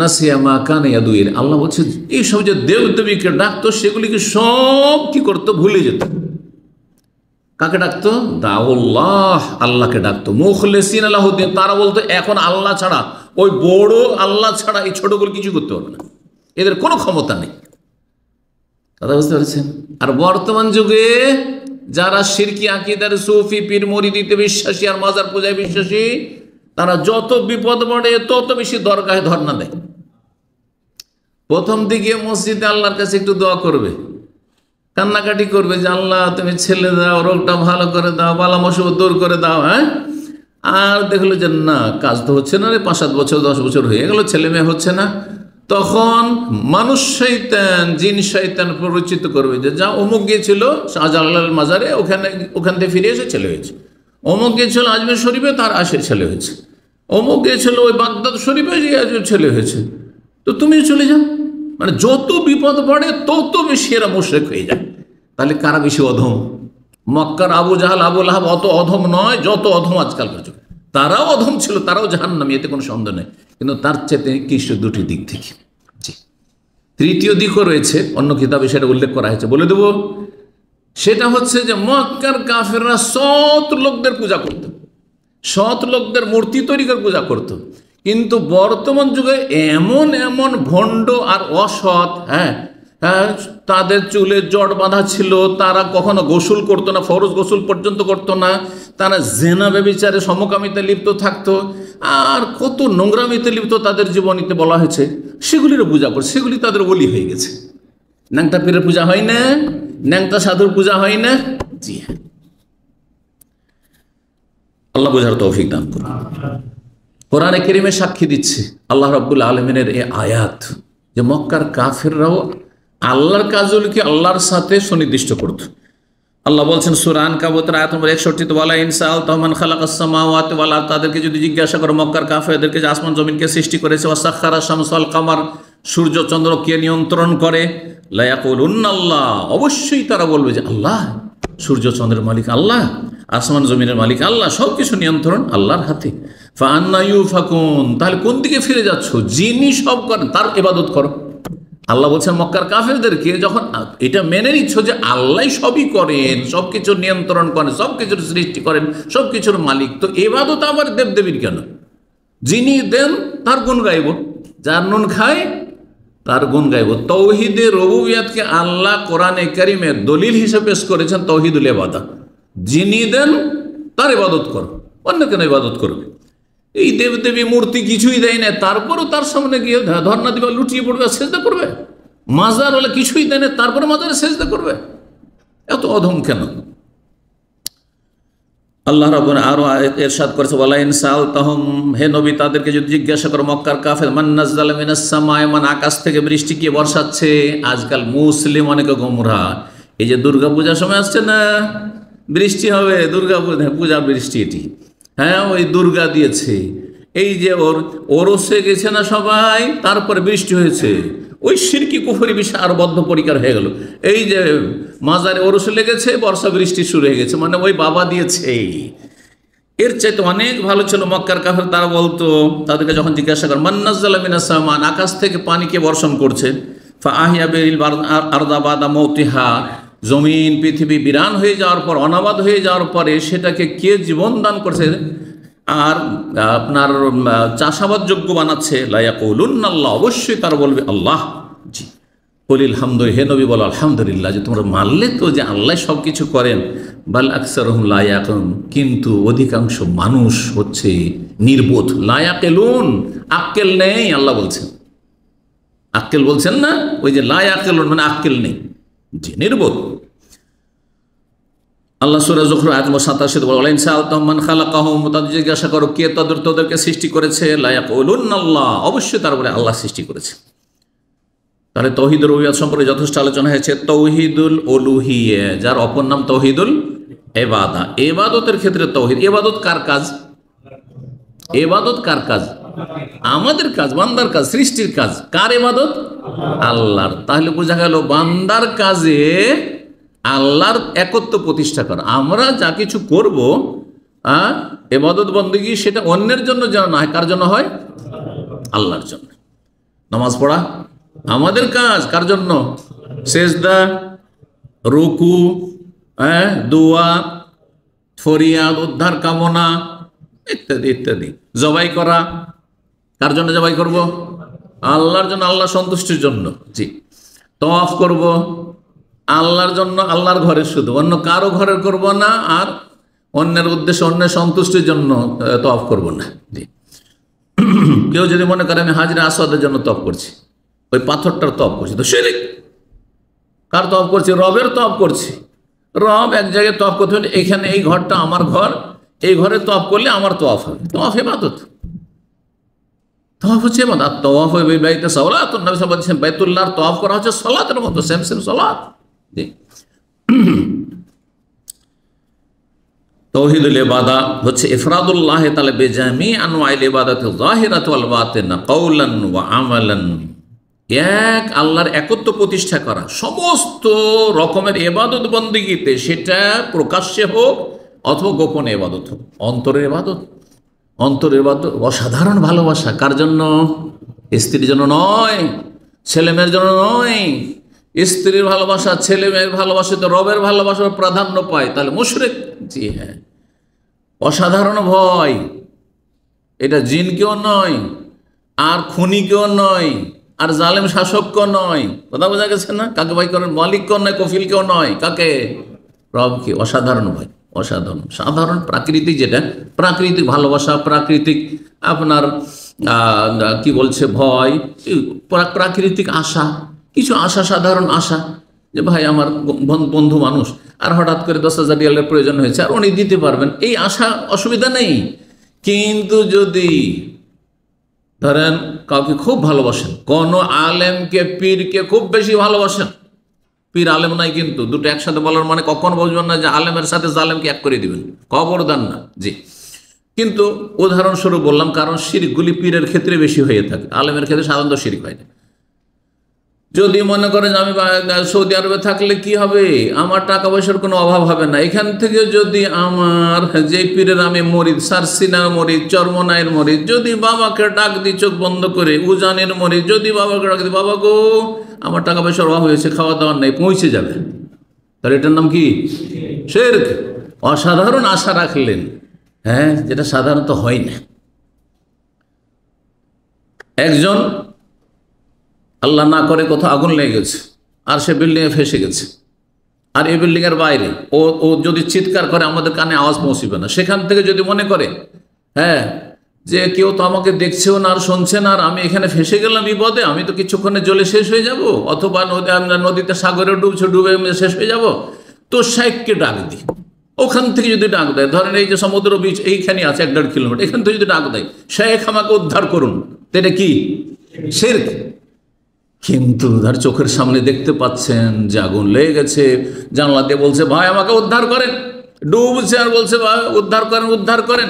নাসিয়া মা কানে ইয়াদুইর, আল্লাহ বলছে এইসব যে দেবদেবীকে ডাকতো সেগুলিকে সব কি করতো, ভুলে যেত। কাকে ডাকতো? দাউল্লাহ, আল্লাহকে ডাকতো। মুখলিসিন আলাহুদ্দিন, তারা বলতো এখন আল্লাহ ছাড়া, ওই বড় আল্লাহ ছাড়া এই ছোটগুলো কিছু করতে পারবে না, এদের কোনো ক্ষমতা নেই। কথা বুঝতে পারছেন? আর বর্তমান যুগে যারা শিরকি আকীদার সুফি পীর মুরিদিতে বিশ্বাসী আর মাজার পূজায় বিশ্বাসী, তারা যত বিপদ পড়ে তত বেশি দরগাহে ধর্ণা দেয়। প্রথম দিকে মসজিদে আল্লাহর কাছে একটু দোয়া করবে, কান্নাকাটি করবে যে আল্লাহ তুমি ছেলে দাও, রোগটা ভালো করে দাও, বালা মুসিবত দূর করে দাও। হ্যাঁ, আর দেখলো যে না, কাজ তো হচ্ছে না রে, 5-7 বছর 10 বছর হয়ে গেল, ছেলে মেয়ে হচ্ছে না। তখন মানুষ শয়তান, জিন শয়তান পরিচিত করবে যে যা অমুক গিয়েছিল শাহজালাল মাজারে, ওখান থেকে ফিরে এসে ছেলে হয়েছে। অমুক গিয়েছিল আজমের শরীফে, তার আসে ছেলে হয়েছে। অমুক গিয়েছিল ওই বাগদাদ শরীফে, যে ছেলে হয়েছে, তো তুমিও চলে যাও। মানে যত বিপদ পড়ে তত বেশি এরা মুশরিক হয়ে যায়। তাহলে কারা বেশি অধম? মক্কার আবু জাহাল, আবু লাহাব অত অধম নয় যত অধম আজকালকার যুগে। তারাও অধম ছিল, তারাও জাহান্নামী, এতে কোনো সন্দেহ নেই। কিন্তু তার চেয়ে নিকৃষ্ট দুটি দিক থেকে। জি, তৃতীয় দিকও রয়েছে, অন্য কিতাবে সেটা উল্লেখ করা হয়েছে, বলে দেব। সেটা হচ্ছে যে মক্কার কাফেররা সৎ লোকদের পূজা করত, সৎ লোকদের মূর্তি তৈরি করে পূজা করত। কিন্তু বর্তমান যুগে এমন এমন ভণ্ড আর অসৎ, হ্যাঁ, তাদের চুলে জট বাঁধা ছিল, তারা কখনো গোসল করতো না, ফরজ গোসল পর্যন্ত করতো না, তারা জেনা ব্যভিচারে সমকামিতে লিপ্ত থাকতো, আর কত নোংরামিতে লিপ্ত তাদের জীবনীতে বলা হয়েছে। সেগুলিরও পূজা করে, সেগুলি তাদের ওলি হয়ে গেছে। ন্যাংটা পীরের পূজা হয় না, ন্যাংটা সাধুর পূজা হয় না। জি হ্যাঁ, আল্লাহ বোঝার তৌফিক দান করুন। কোরআনে কারীমে সাক্ষী দিচ্ছে আল্লাহ রাব্বুল আলামিনের এই আয়াত, যে মক্কার কাফেররাও আল্লাহর কাজগুলিকে আল্লাহর সাথে সুনির্দিষ্ট করত। আল্লাহ বলছেন সূরা আনকাবুতের আয়াত নম্বর 61, ওয়ালা ইন সাআলতা মান খালাকাস সামাওয়াতি ওয়াল আরদ, তাদেরকে যদি জিজ্ঞাসা করো মক্কার কাফেরদেরকে যে আসমান জমিনকে সৃষ্টি করেছে, ওয়া সাখারা শামস ওয়াল কামার, সূর্য চন্দ্র কে নিয়ন্ত্রণ করে, লা ইয়াকুলুন্না আল্লাহ, অবশ্যই তারা বলবে যে আল্লাহ। সূর্য চন্দ্রের মালিক আল্লাহ, আসমান জমিনের মালিক আল্লাহ, সব কিছু নিয়ন্ত্রণ আল্লাহর হাতে। ফাআন্না ইউফাকুন, তাহলে কোন দিকে ফিরে যাচ্ছ? যিনি সব করেন তার ইবাদত করো। আল্লাহ বলছেন মক্কার কাফেরদেরকে, যখন এটা মেনে নিচ্ছ যে আল্লাহ সবই করেন, সব কিছু নিয়ন্ত্রণ করেন, সব কিছুর সৃষ্টি করেন, সব কিছুর মালিক, তো ইবাদত আবার দেবদেবীর কেন? যিনি দেন তার গুণ গাইব, যার নুন খায় তার গুণ গাইব। তৌহিদে রুবুবিয়াতকে আল্লাহ কোরআনে কারীমে দলিল হিসেবে পেশ করেছেন তৌহিদুল ইবাদা। যিনি দেন তার ইবাদত করো, অন্য কেন ইবাদত করবে? এই দেবদেবী মূর্তি কিছুই দেয় না, তারপরও তার সামনে গিয়ে ধর্ণা দিবা, লুটিয়ে পড়বে, সেজদা করবে। মাজার হলে কিছুই দেয় না, তারপরে মাজারে সেজদা করবে। এত অধম কেন? আল্লাহ রাব্বুল আরো ইরশাদ করেছে, ওয়ালা ইন সাআলতাহুম, হে নবী তাদেরকে যদি জিজ্ঞাসা করো মক্কার কাফের, মান নাযালা মিনাস সামায়ে, মান আকাশ থেকে বৃষ্টি কে বর্ষাচ্ছে। আজকাল মুসলিম অনেকে গোমরা, এই যে দুর্গা পূজার সময় আসছে না, বৃষ্টি হবে, দুর্গা পূজার বৃষ্টি এটি, হ্যাঁ ওই দুর্গা দিয়েছে, এই যে ওরসে গেছে না সবাই, তারপরে বৃষ্টি হয়েছে, ওই শিরকি কুফরি বিষয় আরো বদ্ধ পরিকার হয়ে গেল। এই যে মাজারে ওরসে লেগেছে, বর্ষা বৃষ্টি শুরু হয়ে গেছে, মানে ওই বাবা দিয়েছে। এর চাইতে অনেক ভালো ছিল মক্কার কাফের, তারা বলতো, তাদেরকে যখন জিজ্ঞাসা করেন মান নাযালা মিনাস সামান, আকাশ থেকে পানিকে বর্ষণ করছে, ফা আহিয়া বিল আরদা বাদা মৌতিহা, জমিন পৃথিবী বিরান হয়ে যাওয়ার পর, অনাবাদ হয়ে যাওয়ার পরে সেটাকে কে জীবন দান করছে আর আপনার চাষাবাদ যোগ্য বানাচ্ছে, লা ইয়াকুলুন্না আল্লাহ, অবশ্যই তারা বলবে আল্লাহ। জি, বলিল হামদু, হে নবী বলো আলহামদুলিল্লাহ, যে তোমরা মানলে তো যে আল্লাহ সব কিছু করেন। বাল আকসারুহুম লা ইয়াকুলুন, কিন্তু অধিকাংশ মানুষ হচ্ছে নির্বোধ। লা ইয়াকিলুন, আক্কেল নেই, আল্লাহ বলছেন, আক্কেল বলছেন না, ওই যে লা ইয়াকিলুন মানে আক্কেল নেই, জি নির্বোধ। আল্লাহ সূরা যুখরুফ আয়াত 87 বলে, ওয়ালা ইন সাআলতাহুম মান খালাকাহুম, তাদের জিজ্ঞাসা করো কে তোদেরকে সৃষ্টি করেছে, লা ইয়াকুলুন্না আল্লাহ, অবশ্যই তারা বলে আল্লাহ সৃষ্টি করেছে। তাহলে তৌহিদুল উলুহিয়্যাত সম্পর্কে যথেষ্ট আলোচনা হয়েছে। তৌহিদুল উলুহিয়্যা, যার অপর নাম তৌহিদুল ইবাদা, ইবাদতের ক্ষেত্রে তৌহিদ। ইবাদত কার কাজ? ইবাদত কার কাজ? আমাদের কাজ, বান্দার কাজ, সৃষ্টির কাজ। কার ইবাদত? আল্লাহর। তাহলে বোঝা গেল বান্দার কাজে আল্লাহর একত্ব প্রতিষ্ঠা করা। আমরা যা কিছু করব ইবাদত বন্দেগী, সেটা অন্যের জন্য যেন না হয়, কার জন্য হয়? আল্লাহর জন্য। নামাজ পড়া আমাদের কাজ, কার জন্য? সেজদা, রুকু, দোয়া, ফরিয়াদ, উদ্ধার কামনা ইত্যাদি ইত্যাদি। জবাই করা কার জন্য জবাই করব? আল্লাহর জন্য, আল্লাহ সন্তুষ্টির জন্য। জি, তওয়াফ করব আল্লাহর জন্য, আল্লাহর ঘরে শুধু, অন্য কারো ঘরে করব না, আর অন্যের উদ্দেশ্যে, অন্যের সন্তুষ্টির জন্য তওয়াফ করব না। জি, কেউ যদি মনে করে আমি হাজরে আসওয়াদের জন্য তওয়াফ করছি, ওই পাথরটার তওয়াফ করছি, তো শিরক। কার তওয়াফ করছি? রবের তওয়াফ করছি। রব এক জায়গায় তওয়াফ করতে হবে, এখানে এই ঘরটা আমার ঘর, এই ঘরে তওয়াফ করলে আমার তওয়াফ হবে। তওয়াফ ইবাদত, তওয়াফ হচ্ছে ইবাদত। তওয়াফ বিল বাইতি সালাতুন, নবী সাল্লাল্লাহু আলাইহি ওয়াসাল্লাম বাইতুল্লাহর তওয়াফ করা হচ্ছে সালাতের মতো, সেম সেম সালাত। জি, তৌহিদুল ইবাদা হচ্ছে ইফরাদুল্লাহ তাআলা বিজামি আনওয়াইল ইবাদাতি যাহিরাত ওয়াল বাতিনা কওলান ওয়া আমালান, এক আল্লাহর একত্ব প্রতিষ্ঠা করা সমস্ত রকমের ইবাদত বন্দেগীতে, সেটা প্রকাশ্যে হোক অথবা গোপনে ইবাদত হোক। অন্তরের ইবাদত, অন্তরের ইবাদত অসাধারণ ভালোবাসা। কার জন্য? স্ত্রীর জন্য নয়, ছেলে মেয়ের জন্য নয়। স্ত্রীর ভালোবাসা, ছেলে মেয়ের ভালোবাসা তো রবের ভালোবাসার প্রাধান্য পায়, তাহলে মুশরিক। জি হ্যাঁ, অসাধারণ ভয়, এটা জিনকেও নয়, আর খুনিকেও নয়, আর জালেম শাসককেও নয়। কথা বোঝা গেছে না? কাকে ভয় করেন? মালিককেও নয়, কফিলকেও নয়, কাকে? রবকে। অসাধারণ ভয়, অসাধারণ, সাধারণ প্রাকৃতিক, যেটা প্রাকৃতিক ভালোবাসা, প্রাকৃতিক আপনার কি বলছে ভয়, প্রাকৃতিক আশা, কিছু আশা, সাধারণ আশা, যে ভাই আমার বন্ধু মানুষ, আর হঠাৎ করে 10,000 রিয়ালের প্রয়োজন হয়েছে, আর উনি দিতে পারবেন, এই আশা অসুবিধা নেই। কিন্তু যদি ধরেন কাউকে খুব ভালোবাসেন, কোন আলেমকে, পীরকে খুব বেশি ভালোবাসেন, পীর আলেম নাই কিন্তু, দুটো একসাথে বলার মানে কখন বুঝবেন না যে আলেমের সাথে জালেমকে এক করে দিবেন, খবরদার না। জি, কিন্তু উদাহরণস্বরূপ বললাম, কারণ শিরকগুলি পীরের ক্ষেত্রে বেশি হয়ে থাকে, আলেমের ক্ষেত্রে সাধারণত শিরক হয় না। যদি মনে করেন আমি সৌদি আরবে থাকলে কি হবে, আমার টাকা পয়সার কোনো অভাব হবে না, এখান থেকে যদি আমার যে পীরের আমি মরিদ, সারসিনার মরিদ, চরমনায়ের মরিদ, যদি বাবাকে ডাক দিই চোখ বন্ধ করে, উজানের মরিদ, যদি বাবাকে ডাক দিই, বাবা গো আমার টাকা পয়সার অভাব হয়েছে, খাওয়া দাওয়ার নেই, পৌঁছে যাবে, তাহলে এটার নাম কি? শিরক। অসাধারণ আশা রাখলেন, হ্যাঁ, যেটা সাধারণত হয় না। একজন আল্লাহ না করে কোথাও আগুন লেগে গেছে, আর সে বিল্ডিংয়ে ফেসে গেছে, আর এই বিল্ডিংয়ের বাইরে ও যদি চিৎকার করে আমাদের কানে আওয়াজ পৌঁছবে না, সেখান থেকে যদি মনে করে হ্যাঁ যে কেউ তো আমাকে দেখছেও না আর শুনছে না, আর আমি এখানে ফেসে গেলাম বিপদে, আমি তো কিছুক্ষণে জ্বলে শেষ হয়ে যাব, অথবা নদীতে সাগরে ডুবছে, ডুবে শেষ হয়ে যাব, তো শাইখকে ডাক দিই, ওখান থেকে যদি ডাক দেয়, ধরেন এই যে সমুদ্র বীচ এইখানে আছে 1-1.5 কিলোমিটার, এখান থেকে যদি ডাক দেয় শেখ আমাকে উদ্ধার করুন, এটা কি শিরক। কিন্তু তার চোখের সামনে দেখতে পাচ্ছেন যে আগুন লেগে গেছে, জানলা দিয়ে বলছে ভাই আমাকে উদ্ধার করেন, ডুবছে আর বলছে ভাই উদ্ধার করেন উদ্ধার করেন,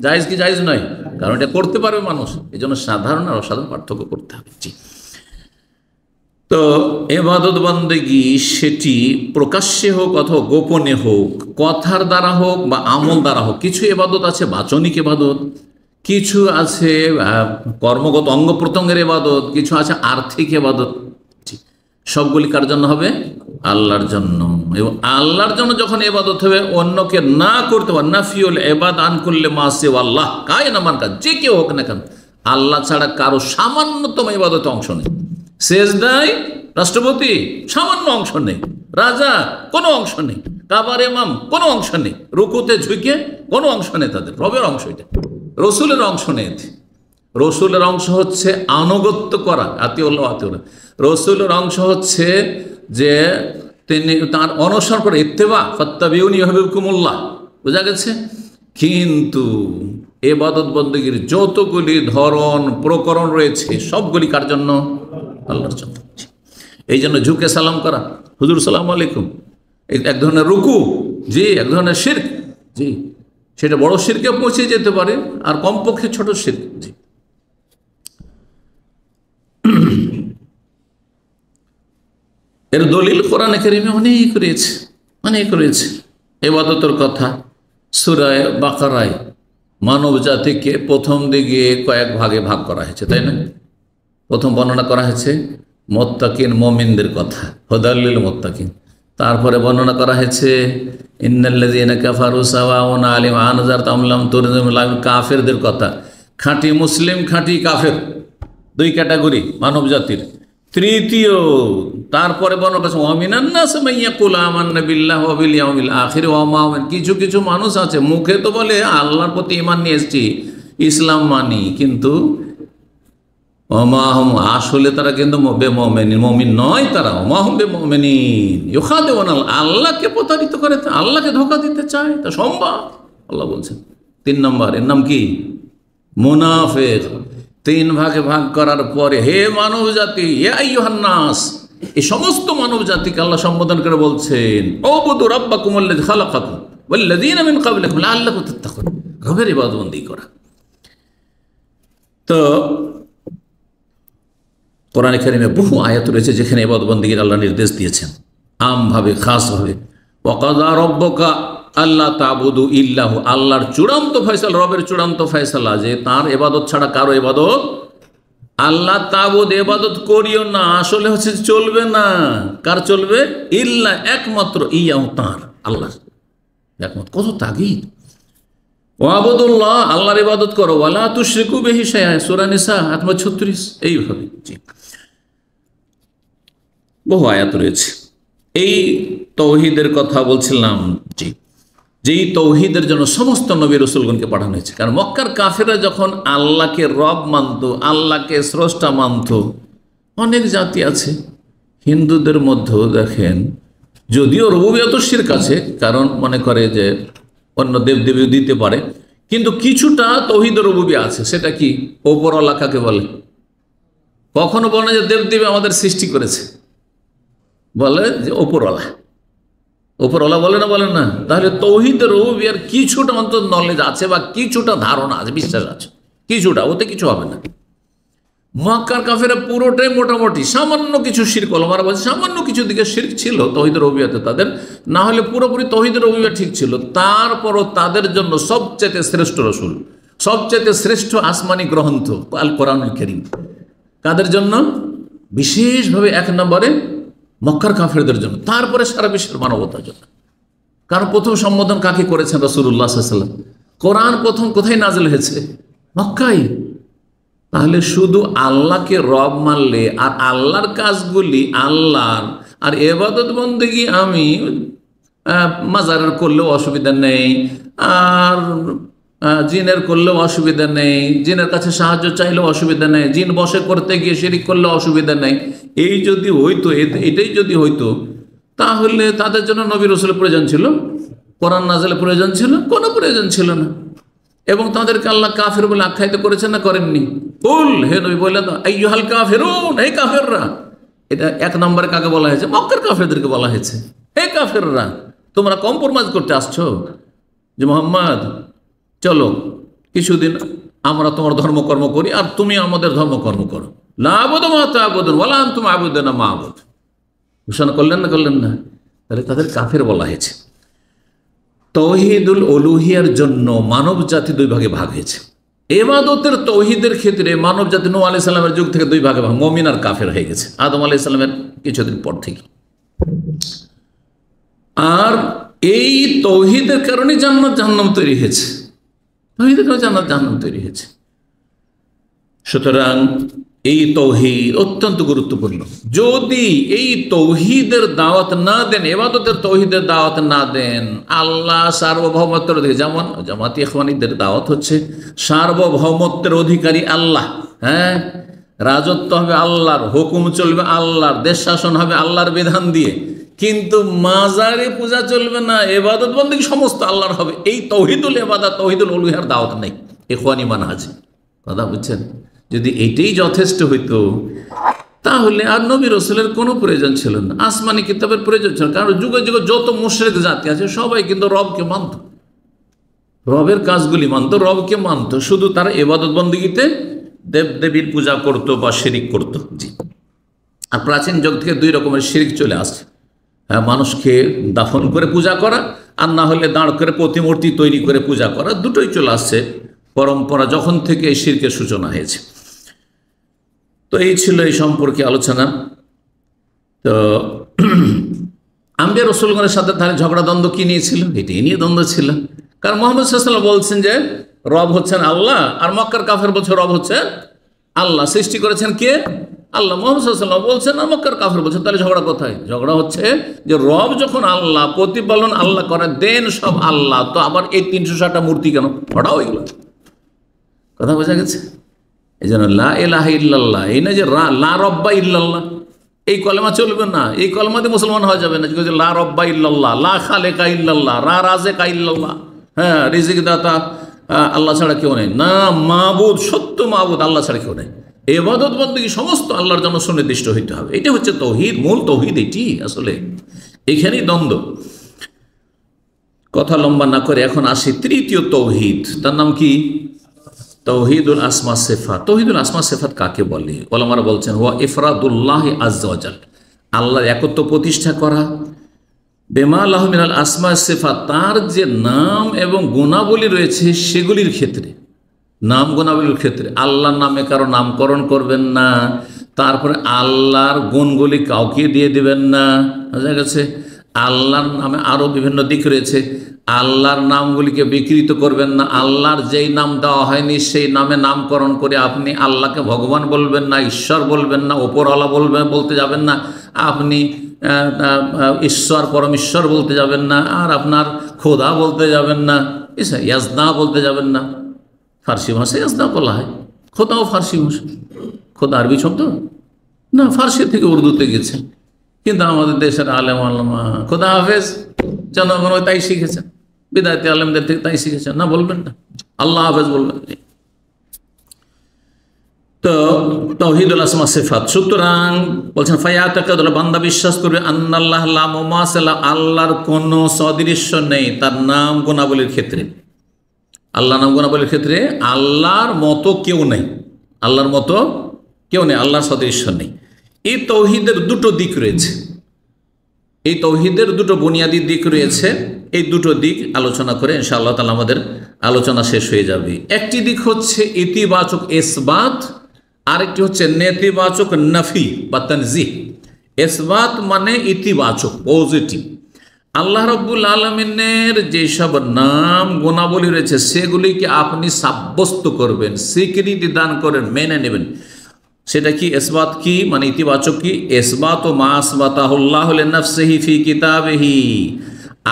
জায়েজ কি জায়েজ নয়? কারণ এটা করতে পারবে মানুষ, এই জন্য সাধারণ আর অসাধারণ পার্থক্য করতে হবে। জি, তো ইবাদত বন্দেগী সেটি প্রকাশ্যে হোক অথবা গোপনে হোক, কথার দ্বারা হোক বা আমল দ্বারা হোক। কিছু ইবাদত আছে বাচনিক ইবাদত, কিছু আছে কর্মগত অঙ্গ প্রত্যঙ্গের ইবাদত, কিছু আছে আর্থিক ইবাদত। সবগুলি কার জন্য হবে? আল্লাহর জন্য। এবং আল্লাহর জন্য যখন ইবাদত হবে, অন্যকে না করতে পারে, নাফিউল ইবাদ আন কুল্লি মা সিওয়া আল্লাহ কায়না মান কান, যে কেউ হোক না কেন, আল্লাহ ছাড়া কারো সামান্যতম ইবাদতে অংশ নেই। সেজদায় রাষ্ট্রপতি সামান্য অংশ নেই, রাজা কোনো অংশ নেই, কাবার ইমাম কোনো অংশ নেই, রুকুতে ঝুঁকে কোনো অংশ নেই, তাদের রবের অংশ এটা। রসুলের অংশ নেই। রসুলের অংশ হচ্ছে আনুগত্য করা, আতিউল্লাহ আতিউল্লাহ। রসুলের অংশ হচ্ছে যে তিনি তার অনুসরণ করে, ইত্তেবা ফাত্তাবিউনি ইউহিব্বুকুমুল্লাহ, বোঝা গেছে। কিন্তু ইবাদত বন্দেগীর যতগুলি ধরন প্রকরণ রয়েছে সবগুলি কার জন্য? আল্লাহর জন্য। এই জন্য ঝুঁকে সালাম করা, হুজুর সালাম আলাইকুম, এক ধরনের রুকু, জি, এক ধরনের শিরক, জি, সেটা বড় শিরকে পৌঁছে যেতে পারে আর কমপক্ষে ছোট শিরক। জি, এর দলিল কোরআনে কারিমে অনেক রয়েছে, অনেক রয়েছে। ইবাদতের কথা সূরা বাকারায় মানব জাতিকে প্রথম দিকে কয়েক ভাগে ভাগ করা হয়েছে, তাই না? প্রথম বর্ণনা করা হয়েছে মুত্তাকিন মুমিনদের কথা, হুদাল্লিল মুত্তাকিন। তারপরে বর্ণনা করা হয়েছে ইন্নাল্লাযীনা কাফারু সাওয়াউন আলাইহিম আনজারতাহুম লাম তুনজিরহুম কাফেরদের কথা। খাঁটি মুসলিম, খাঁটি কাফের, দুই ক্যাটাগরি মানব জাতির। তৃতীয়, তারপরে বর্ণনা করেছে ওয়ামিনান নাস মাইয়াকুলু আমান্না বিল্লাহি ওয়া বিল ইয়াউমিল আখির ওয়া মা হুম, কিছু কিছু মানুষ আছে মুখে তো বলে আল্লাহর প্রতি ঈমান নিয়ে এসেছি, ইসলাম মানি, কিন্তু ওমাহুম, আসলে তারা কিন্তু বেমুমিন, মুমিন নয় তারা। ওমাহুম বেমুমিনিন ইউখাদিউন, আল্লাহকে প্রতারিত করে, আল্লাহকে ধোঁকা দিতে চায়, তা সম্ভব। আল্লাহ বলছেন 3 নম্বর, এর নাম কি? মুনাফিক। 3 ভাগে ভাগ করার পরে হে মানব জাতি, হে আইয়ুহান নাস, এই সমস্ত মানব জাতিকে আল্লাহ সম্বোধন করে বলছেন উবুদু রাব্বাকুমুল্লাযী খালাকাকুম ওয়াল্লাযীনা মিন ক্বাবলিকুম লাআল্লাকুম তাত্তাকুন, রবের ইবাদত বন্দেগী করা। তো কোরআনে কারিমে বহু আয়াত রয়েছে যেখানে ইবাদত বন্দেগীর আল্লাহ নির্দেশ দিয়েছেন, আমভাবে খাসভাবে। ওয়াকাযা রাব্বুকা আল্লা তা'বুদু ইল্লাহু, আল্লাহর চূড়ান্ত ফয়সালা, রবের চূড়ান্ত ফয়সালা যে তার ইবাদত ছাড়া কারো ইবাদত, আল্লাহ তা'বুদ, ইবাদত করিও না, আসলে হচ্ছে চলবে না। কার চলবে? ইল্লা, একমাত্র, ইয়াহু, তার, আল্লাহ একমাত্র। কত তাগীদ! ওয়াবুদুল্লাহ, আল্লাহর ইবাদত করো, ওয়ালা তুশরিকু বিহি শাইআ, সূরা নিসা 36। এইভাবে জি বহু আয়াত রয়েছে। এই তৌহিদের কথা বলছিলাম, জি, যেই তৌহিদের জন্য সমস্ত নবী রাসূলগণকে পাঠানো হয়েছে। কারণ মক্কার কাফেররা যখন আল্লাহকে রব মানত, আল্লাহকে স্রষ্টা মানত, অনেক জাতি আছে হিন্দুদের মধ্যেও দেখেন, যদিও রুবুবিয়ত শিরক আছে, কারণ মনে করে যে অন্য দেবদেবীও দিতে পারে, কিন্তু কিছুটা তৌহিদ রুবুবিয়্যাহ আছে। সেটা কি? ওপরওয়ালা কাকে বলে? কখনো বলে যে দেবদেবী আমাদের সৃষ্টি করেছে, বলে যে ওপরওয়ালা, ওপরওয়ালা বলে না, বলেন না? তাহলে তৌহিদ রুবুবিয়্যাহর কিছুটা অন্তত নলেজ আছে বা কিছুটা ধারণা আছে, বিশ্বাস আছে, কিছুটা, ওতে কিছু হবে না। মক্কার কাফেররা পুরোটাই মোটামুটি সামান্য কিছু শিরক, ওলামারা বলছে সামান্য কিছু দিকে শিরক ছিল তৌহিদ রুবুবিয়্যাহতে তাদের, না হলে পুরোপুরি তৌহিদ রুবুবিয়্যাহ ঠিক ছিল। তারপরও তাদের জন্য সবচেয়ে শ্রেষ্ঠ রসুল, সবচেয়ে শ্রেষ্ঠ আসমানি গ্রন্থ আল কোরআনুল কারীম কাদের জন্য? বিশেষভাবে 1 নম্বরে মক্কার কাফেরদের জন্য, তারপরে সারা বিশ্বের মানবতার জন্য। কারণ প্রথম সম্বোধন কাকে করেছেন? রাসূলুল্লাহ সাল্লাল্লাহু আলাইহি ওয়াসাল্লাম। কোরআন প্রথম কোথায় নাযিল হয়েছে? মক্কায়। তাহলে শুধু আল্লাহকে রব মানলে আর আল্লাহর কাজগুলি আল্লাহর, আর ইবাদত বন্দেগী আমি মাজারের করলেও অসুবিধা নেই, আর জিনের করলেও অসুবিধা নেই, জিনের কাছে সাহায্য চাইলেও অসুবিধা নেই, জিন বশে করতে গিয়ে শিরিক করলেও অসুবিধা নেই, এই যদি হইতো, এটাই যদি হইতো, তাহলে তাদের জন্য নবী রাসূলের প্রয়োজন ছিল কোরআন নাযিলের প্রয়োজন ছিল? কোনো প্রয়োজন ছিল না। এবং তাদেরকে আল্লাহ কাফের বলে আখ্যায়িত করেছেন না করেননি? কুল, হে নবী বলে দাও, আইয়ুহাল কাফিরুন, হে কাফেররা। এটা এক নম্বরে কাকে বলা হয়েছে? মক্কার কাফেরদেরকে বলা হয়েছে, হে কাফেররা, তোমরা কম্প্রোমাইজ করতে আসছো যে মোহাম্মদ চলো কিছুদিন আমরা তোমার ধর্মকর্ম করি আর তুমি আমাদের ধর্মকর্ম করো। লা আবুদু মা তা'বুদুন ওয়া লা আনতুম আ'বুদুনা মা আ'বুদ। ঘোষণা করলেন না করলেন না? তাহলে তাদের কাফের বলা হয়েছে। তৌহিদুল উলুহিয়ার জন্য মানব জাতি দুই ভাগে ভাগ হয়েছে। ইবাদতের তৌহিদের ক্ষেত্রে মানব জাতি নূহ আলাইহিস সালামের যুগ থেকে দুই ভাগে ভাগ, মুমিন আর কাফের হয়ে গেছে আদম আলাইহিস সালামের কিছুদিন পর থেকে। আর এই তৌহিদের কারণে জান্নাত জাহান্নাম তৈরি হয়েছে, তৌহিদের কারণে জান্নাত জাহান্নাম তৈরি হয়েছে। সুতরাং এই তৌহিদ অত্যন্ত গুরুত্বপূর্ণ। যদি এই তৌহিদের দাওয়াত না দেন, ইবাদতের তৌহিদের দাওয়াত না দেন, আল্লাহ সার্বভৌমত্বের অধিকারী, যেমন জামাতি ইখওয়ানীদের দাওয়াত হচ্ছে সার্বভৌমত্বের অধিকারী আল্লাহ। হ্যাঁ, রাজত্ব হবে আল্লাহর, হুকুম চলবে আল্লাহর, দেশ শাসন হবে আল্লাহর বিধান দিয়ে, কিন্তু মাজারে পূজা চলবে না, ইবাদত বন্দেগী সমস্ত আল্লাহর হবে। এই তৌহিদুল ইবাদত, তৌহিদুল উলুহিয়ার দাওয়াত নেই ইখওয়ানী মানহাজ। কথা বুঝছেন? যদি এটাই যথেষ্ট হইতো তাহলে আর নবী রাসূলের কোনো প্রয়োজন ছিল না, আসমানি কিতাবের প্রয়োজন ছিল না। কারণ যুগে যুগে যত মুশরিক জাতি আছে সবাই কিন্তু রবকে মানত, রবের কাজগুলি মানত, রবকে মানত, শুধু তারা ইবাদত বন্দেগীতে দেবদেবীর পূজা করত বা শিরিক করত। জি, আর প্রাচীন যুগ থেকে দুই রকমের শিরিক চলে আসছে। হ্যাঁ, মানুষকে দাফন করে পূজা করা, আর না হলে দাঁড় করে প্রতিমূর্তি তৈরি করে পূজা করা, দুটোই চলে আসছে পরম্পরা যখন থেকে এই শিরকের সূচনা হয়েছে। তো এই ছিল এই সম্পর্কে আলোচনা। তো আম্বিয়া রাসূলগণের সাথে তাহলে ঝগড়া দ্বন্দ্ব কি নিয়েছিল? এটাই নিয়ে দ্বন্দ্ব ছিল। কারণ মুহাম্মদ সাল্লাল্লাহু আলাইহি ওয়াসাল্লাম বলছেন যে রব হচ্ছেন আল্লাহ, আর মক্কার কাফের বলছে রব হচ্ছেন আল্লাহ। সৃষ্টি করেছেন কে? আল্লাহ। মুহাম্মদ সাল্লাল্লাহু আলাইহি ওয়াসাল্লাম বলছেন আর মক্কার কাফের বলছেন। তাহলে ঝগড়া কোথায়? ঝগড়া হচ্ছে যে রব যখন আল্লাহ, প্রতিপালন আল্লাহ করেন, দেন সব আল্লাহ, তো আবার এই 360টা মূর্তি কেন? ওটাও এগুলো। কথা বোঝা গেছে? এই জন্য লা ইলাহা ইল্লাল্লাহ, এই না যে লা রব্বা ইল্লাল্লাহ, এই কলেমা চলবে না। এই কলেমাতে মুসলমান হওয়া যাবে না। লা রব্বা ইল্লাল্লাহ, লা খালেকা ইল্লাল্লাহ, রাজেকা ইল্লাল্লাহ। হ্যাঁ, রিজিক দাতা আল্লাহ ছাড়া কেউ নেই। না, মাবুদ, সত্য মাবুদ আল্লাহ ছাড়া কেউ নেই। ইবাদত বন্দেগী সমস্ত আল্লাহর জন্য সুনির্দিষ্ট হইতে হবে। এটা হচ্ছে তৌহিদ, মূল তৌহিদ এটি। আসলে এখানেই দ্বন্দ্ব। কথা লম্বা না করে এখন আসি তৃতীয় তৌহিদ, তার নাম কি? তৌহিদুল আসমা সিফাত। তৌহিদুল আসমা সিফাত কাকে বলে? ওলামারা বলছেন ওয়া ইফরাদুল্লাহি আযজা ওয়া জাল, আল্লাহর একত্ব প্রতিষ্ঠা করা, বিমা লাহু মিনাল আসমা সিফাত, তার যে নাম এবং গুণাবলী রয়েছে সেগুলির ক্ষেত্রে, নাম গুণাবলীর ক্ষেত্রে আল্লাহর নামে কারো নামকরণ করবেন না, তারপরে আল্লাহর গুণগুলি কাউকে দিয়ে দিবেন না। বোঝা গেছে? আল্লাহর নামে আরও বিভিন্ন দিক রয়েছে, আল্লাহর নামগুলিকে বিকৃত করবেন না। আল্লাহর যেই নাম দেওয়া হয়নি সেই নামে নামকরণ করে আপনি আল্লাহকে ভগবান বলবেন না, ঈশ্বর বলবেন না, ওপরওয়ালা বলতে যাবেন না, আপনি ঈশ্বর পরমেশ্বর বলতে যাবেন না, আর আপনার খোদা বলতে যাবেন না, ইয়াজদা বলতে যাবেন না। ফার্সি ভাষায় ইয়াজদা বলা হয়, খোদাও ফার্সি ভাষা। খোদা আরবি শব্দ না, ফার্সি থেকে উর্দুতে গেছে। কিন্তু আমাদের দেশের আলেম আল্লামা খোদা হাফেজ জনগণ তাই শিখেছেন, বিদায়তে আলেমদের থেকে তাই শিখেছেন। না, বলবেন না, আল্লাহ হাফেজ বলবেন। তো তাওহীদুল আসমা সিফাত। সুতরাং বলছেন ফায়াতাকাদুল, বান্দা বিশ্বাস করবে আন্নাল্লাহ লা মুমাসিলা, আল্লাহর কোনো সদৃশ্য নেই তার নাম গুণাবলীর ক্ষেত্রে। আল্লাহ নাম গুণাবলীর ক্ষেত্রে আল্লাহর মতো কেউ নেই, আল্লাহর মতো কেউ নেই, আল্লাহর সদৃশ্য নেই। এই তৌহিদের দুটো দিক রয়েছে, এই তৌহিদের দুটো বুনিয়াদী দিক রয়েছে। এই দুটো দিক আলোচনা করে ইনশাআল্লাহ তাআলা আমাদের আলোচনা শেষ হয়ে যাবে। একটি দিক হচ্ছে ইতিবাচক ইসবাত, আরেকটি হচ্ছে নেতিবাচক নফি বা তানজিহ। ইসবাত মানে ইতিবাচক, পজিটিভ। আল্লাহ রাব্বুল আলামিনের যেসব নাম গুণাবলী রয়েছে সেগুলিকে আপনি সাব্যস্ত করবেন, স্বীকৃতি দান করেন, মেনে নেবেন। সেটা কি? ইসবাত কি মানে ইতিবাচক কি? ইসবাত মা আসবাতাহুল্লাহু লিনাফসিহি ফি কিতাবিহি,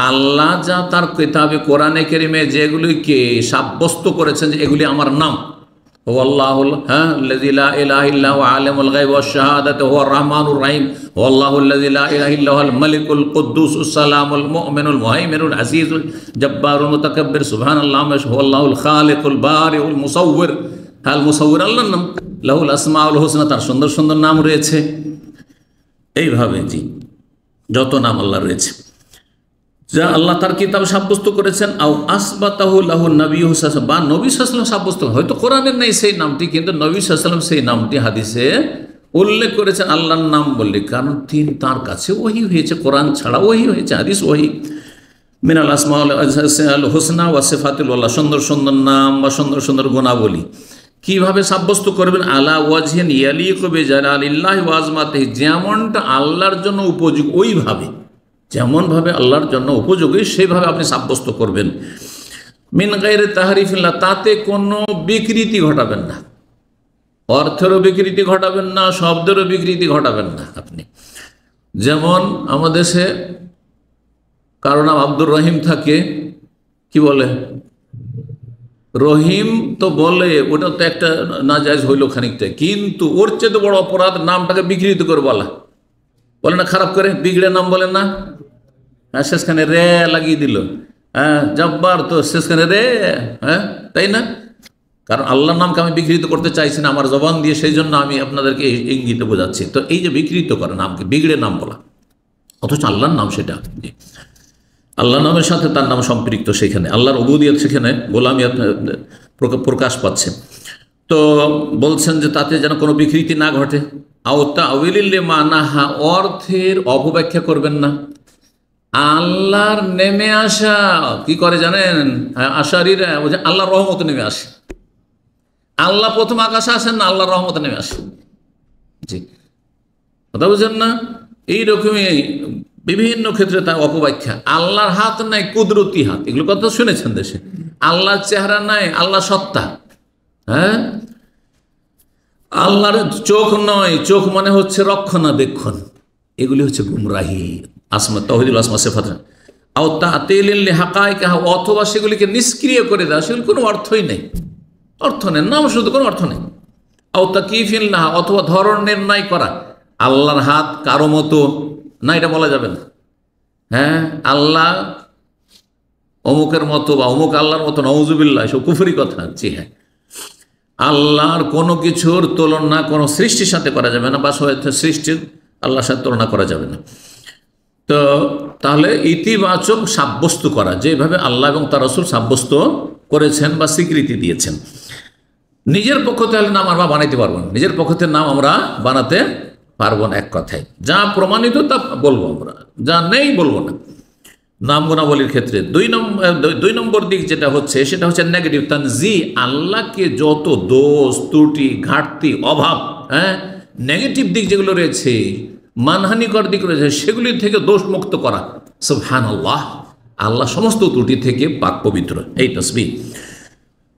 আল্লাহ যা তার কিতাবে কোরআনে কারীমে যেগুলিকে সাব্যস্ত করেছেন যে এগুলি আমার নাম, هو الله الذي لا إله إلا هو عالم الغيب والشهادة هو الرحمن الرحيم هو الله الذي لا إله إلا هو الملك القدوس السلام المؤمن المهيمن العزيز الجبار المتكبر سبحان الله هو الله الخالق البارئ المصور المصور আল্লাহর নাম লাহুল আসমাউল হুসনা, তার সুন্দর সুন্দর নাম রয়েছে। এইভাবে জি যত নাম আল্লাহ রয়েছে যা আল্লাহ তার কিতাব সাব্যস্ত করেছেন, আও আসবাতাহু লাহু নবী সাল্লাল্লাহু বা নবী সাল্লাল্লাহু সাব্যস্ত, হয়তো কোরআনের নেই সেই নামটি, কিন্তু নবী সাল্লাল্লাহু সেই নামটি হাদিসে উল্লেখ করেছেন আল্লাহর নাম বললে, কারণ তার কাছে ওহী হয়েছে, কোরআন ছাড়া ওহী হয়েছে, হাদিস ওহী। মিনাল আসমাউল হুসনা ওয়া সিফাতুল উলা, সুন্দর সুন্দর নাম বা সুন্দর সুন্দর গুণাবলী কিভাবে সাব্যস্ত করবেন? আলা ওয়াজহিন ইয়ালিকু বিজালালিল্লাহি ওয়া আযমাতিহি, যেমনটা আল্লাহর জন্য উপযোগী ওইভাবে, যেমনভাবে আল্লাহর জন্য উপযোগী সেইভাবে আপনি সাব্যস্ত করবেন। মিন গায়রি তাহরিফিল্লাহ, তাতে কোনো বিকৃতি ঘটাবেন না, অর্থেরও বিকৃতি ঘটাবেন না, শব্দেরও বিকৃতি ঘটাবেন না আপনি। যেমন আমাদের দেশে কারো নাম আব্দুর রহিম থাকে, কি বলে রহিম তো বলে, ওটা তো একটা নাজায়েজ হইল খানিকটা, কিন্তু ওর চেয়ে তো বড় অপরাধ নামটাকে বিকৃত করে বলে না, খারাপ করে বিগড়ে নাম বলে না, হ্যাঁ শেষখানে রে লাগিয়ে দিল, হ্যাঁ জব্বার তো শেষখানে রে, হ্যাঁ তাই না? কারণ আল্লাহর নামকে আমি বিকৃত করতে চাইছি না আমার জবান দিয়ে, সেই জন্য আমি আপনাদেরকে ইঙ্গিতে বোঝাচ্ছি। তো এই যে বিকৃত করে নামকে বিগড়ে নাম বলা, অথচ আল্লাহর নাম সেটা, আল্লাহ নামের সাথে তার নাম সম্পৃক্ত, সেখানে আল্লাহর উবুদিয়ত, সেখানে গোলামিয়ত প্রকাশ পাচ্ছে। তো বলছেন যে তাতে যেন কোনো বিকৃতি না ঘটে। আওতা আউলিল মানাহা, অর্থের অপব্যাখ্যা করবেন না। আল্লাহর নেমে আসা কি করে জানেন? আশারীরা বলছে আল্লাহর রহমত নেমে আসে। আল্লাহ প্রথম আকাশে আসেন না, আল্লাহর রহমত নেমে আসে। জি কথা বুঝেন না? এইরকমই বিভিন্ন ক্ষেত্রে তার অপব্যাখ্যা। আল্লাহর হাত নাই, কুদরতি হাত, এগুলো কথা শুনেছেন দেশে। আল্লাহর চেহারা নাই, আল্লাহ সত্তা। হ্যাঁ, আল্লাহর চোখ নয়, চোখ মানে হচ্ছে রক্ষণাবেক্ষণ। এগুলি হচ্ছে গুমরাহি। আসমা তাওহীদুল আসমা সিফাত আও তাতিলিল হাকাইকা, অথবা সেগুলিকে নিষ্ক্রিয় করে দেওয়া, সেগুলি কোনো অর্থই নেই, অর্থ নেই, নাম শুধু কোনো অর্থ নেই। আও তাকিফিল না, অথবা ধরন নির্ণয় করা, আল্লাহর হাত কারো মতো না, এটা বলা যাবে না। হ্যাঁ, আল্লাহ অমুকের মতো বা অমুক আল্লাহর মতো, নাউযুবিল্লাহ, এসব কুফরি কথা। জি হ্যাঁ, আল্লাহর কোনো কিছুর তুলনা কোনো সৃষ্টির সাথে করা যাবে না, বা সৃষ্টির আল্লাহর সাথে তুলনা করা যাবে না। তো তাহলে ইতিবাচক সাব্যস্ত করা, যেভাবে আল্লাহ এবং তার রাসূল সাব্যস্ত করেছেন বা স্বীকৃতি দিয়েছেন। নিজের পক্ষ থেকে নাম আমরা বানাইতে পারবো না, নিজের পক্ষ থেকে নাম আমরা বানাতে পারবো না। এক কথায় যা প্রমাণিত তা বলবো আমরা, যা নেই বলবো না নাম গুণাবলীর ক্ষেত্রে। দুই নম্বর দিক যেটা হচ্ছে, সেটা হচ্ছে নেগেটিভ তানজি, আল্লাহকে যত দোষ ত্রুটি ঘাটতি অভাব, হ্যাঁ নেগেটিভ দিক যেগুলো রয়েছে, মানহানিকর দিক রয়েছে, সেগুলি থেকে দোষ মুক্ত করা। সুবহানাল্লাহ, আল্লাহ সমস্ত ত্রুটি থেকে পাক পবিত্র, এই তাসবিহ।